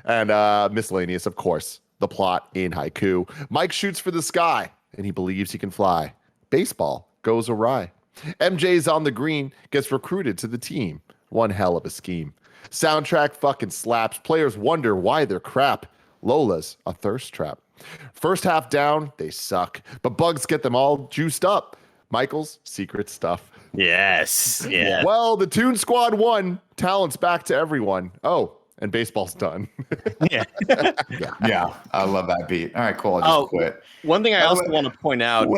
And miscellaneous, of course, the plot in haiku. Mike shoots for the sky. and he believes he can fly. Baseball goes awry. MJ's on the green, gets recruited to the team. One hell of a scheme. Soundtrack fucking slaps. Players wonder why they're crap. Lola's a thirst trap. First half down, they suck. But bugs get them all juiced up. Michael's secret stuff. Yes. Yeah. Well, the Toon Squad won. Talent's back to everyone. Oh, and baseball's done. Yeah. Yeah, I love that beat. All right, cool. I'll just quit. One thing I also want to point out.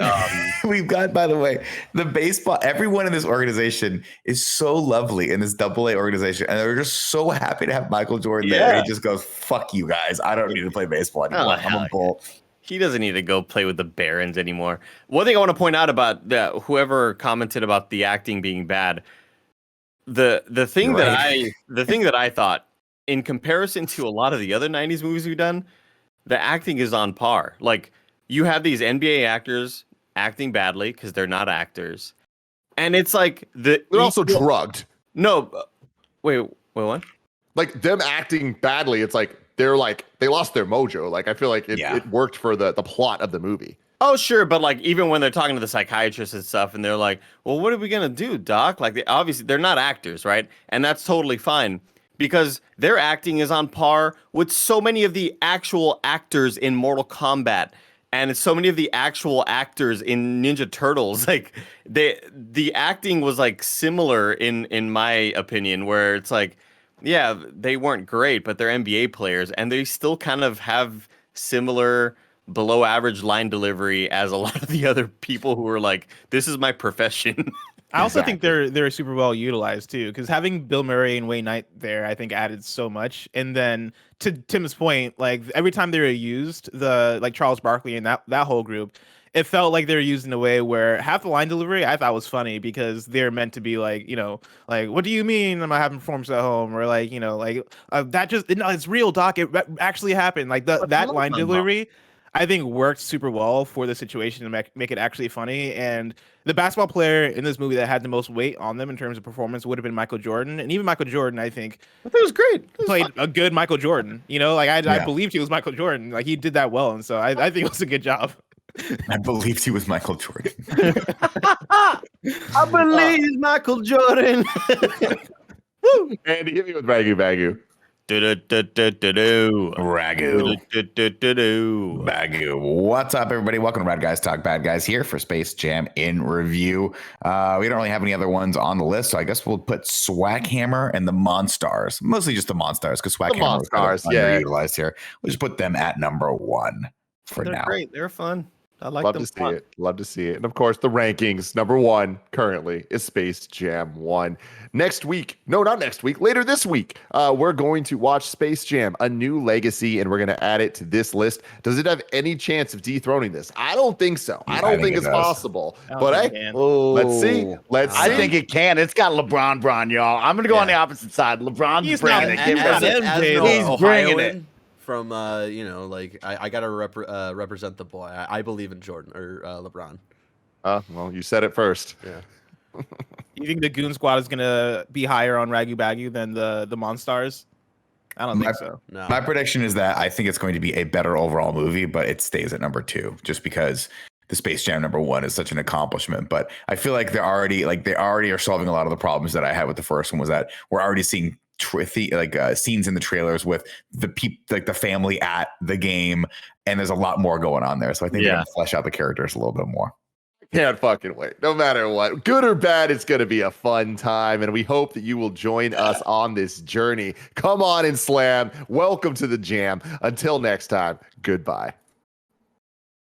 We've got, by the way, the baseball. Everyone in this organization is so lovely in this AA organization, and they're just so happy to have Michael Jordan there. He just goes, "Fuck you guys! I don't need to play baseball anymore. I'm a bull." He doesn't need to go play with the Barons anymore. One thing I want to point out about whoever commented about the acting being bad, the thing that I thought, in comparison to a lot of the other 90s movies we've done, the acting is on par. Like, you have these NBA actors acting badly because they're not actors. And it's like they're also drugged. No, wait, what? Like, them acting badly, it's like they lost their mojo. Like, I feel like it worked for the plot of the movie. Oh, sure, but like even when they're talking to the psychiatrist and stuff, and they're like, "Well, what are we gonna do, doc?" Like, they're not actors, right? And that's totally fine because their acting is on par with so many of the actual actors in Mortal Kombat, and so many of the actual actors in Ninja Turtles. Like, the acting was like similar in my opinion, where it's like, yeah, they weren't great, but they're NBA players, and they still kind of have similar below average line delivery as a lot of the other people who are like, this is my profession. I also think they're super well utilized too, because having Bill Murray and Wayne Knight there, I think added so much. And then to Tim's point, like every time they were used, like Charles Barkley and that whole group, it felt like they were used in a way where half the line delivery I thought was funny because they're meant to be like, like, what do you mean I'm not having performance at home? Or like, that just, no, it's real, doc. It actually happened. Like that line delivery, I think worked super well for the situation to make it actually funny. And the basketball player in this movie that had the most weight on them in terms of performance would have been Michael Jordan. And even Michael Jordan, I think, it was great. Played a good Michael Jordan. I believed he was Michael Jordan. Like, he did that well. And so I think it was a good job. I believed he was Michael Jordan. I believe Michael Jordan. Andy, hit me with Ragu Bagu. Bagu. What's up, everybody? Welcome to Rad Guys Talk Bad Guys here for Space Jam in review. We don't really have any other ones on the list, so I guess we'll put Swaghammer and the Monstars. Mostly just the Monstars, because Swaghammer was kind of underutilized here. We'll just put them at number 1 for now. They're great. They're fun. I like Love them. to see it. Love to see it. And of course, the rankings. Number 1 currently is Space Jam 1. Next week, no, not next week, later this week, we're going to watch Space Jam: A New Legacy, and we're going to add it to this list. Does it have any chance of dethroning this? I don't think so. I don't think it's possible. But hey, let's see. I think it can. It's got LeBron Braun, y'all. I'm going to go on the opposite side. LeBron's bringing it. He's bringing it. From I gotta represent the boy. I believe in Jordan or LeBron. Well, you said it first. Yeah. You think the Goon Squad is gonna be higher on Ragu Bagu than the Monstars? I don't think so. No. My prediction is that I think it's going to be a better overall movie, but it stays at number 2 just because the Space Jam number 1 is such an accomplishment. But I feel like they already are solving a lot of the problems that I had with the first one. Was that we're already seeing scenes in the trailers with the family at the game, and there's a lot more going on there. So I think they're gonna flesh out the characters a little bit more. Can't fucking wait. No matter what, good or bad, it's going to be a fun time, and we hope that you will join us on this journey. Come on and slam. Welcome to the jam. Until next time, goodbye.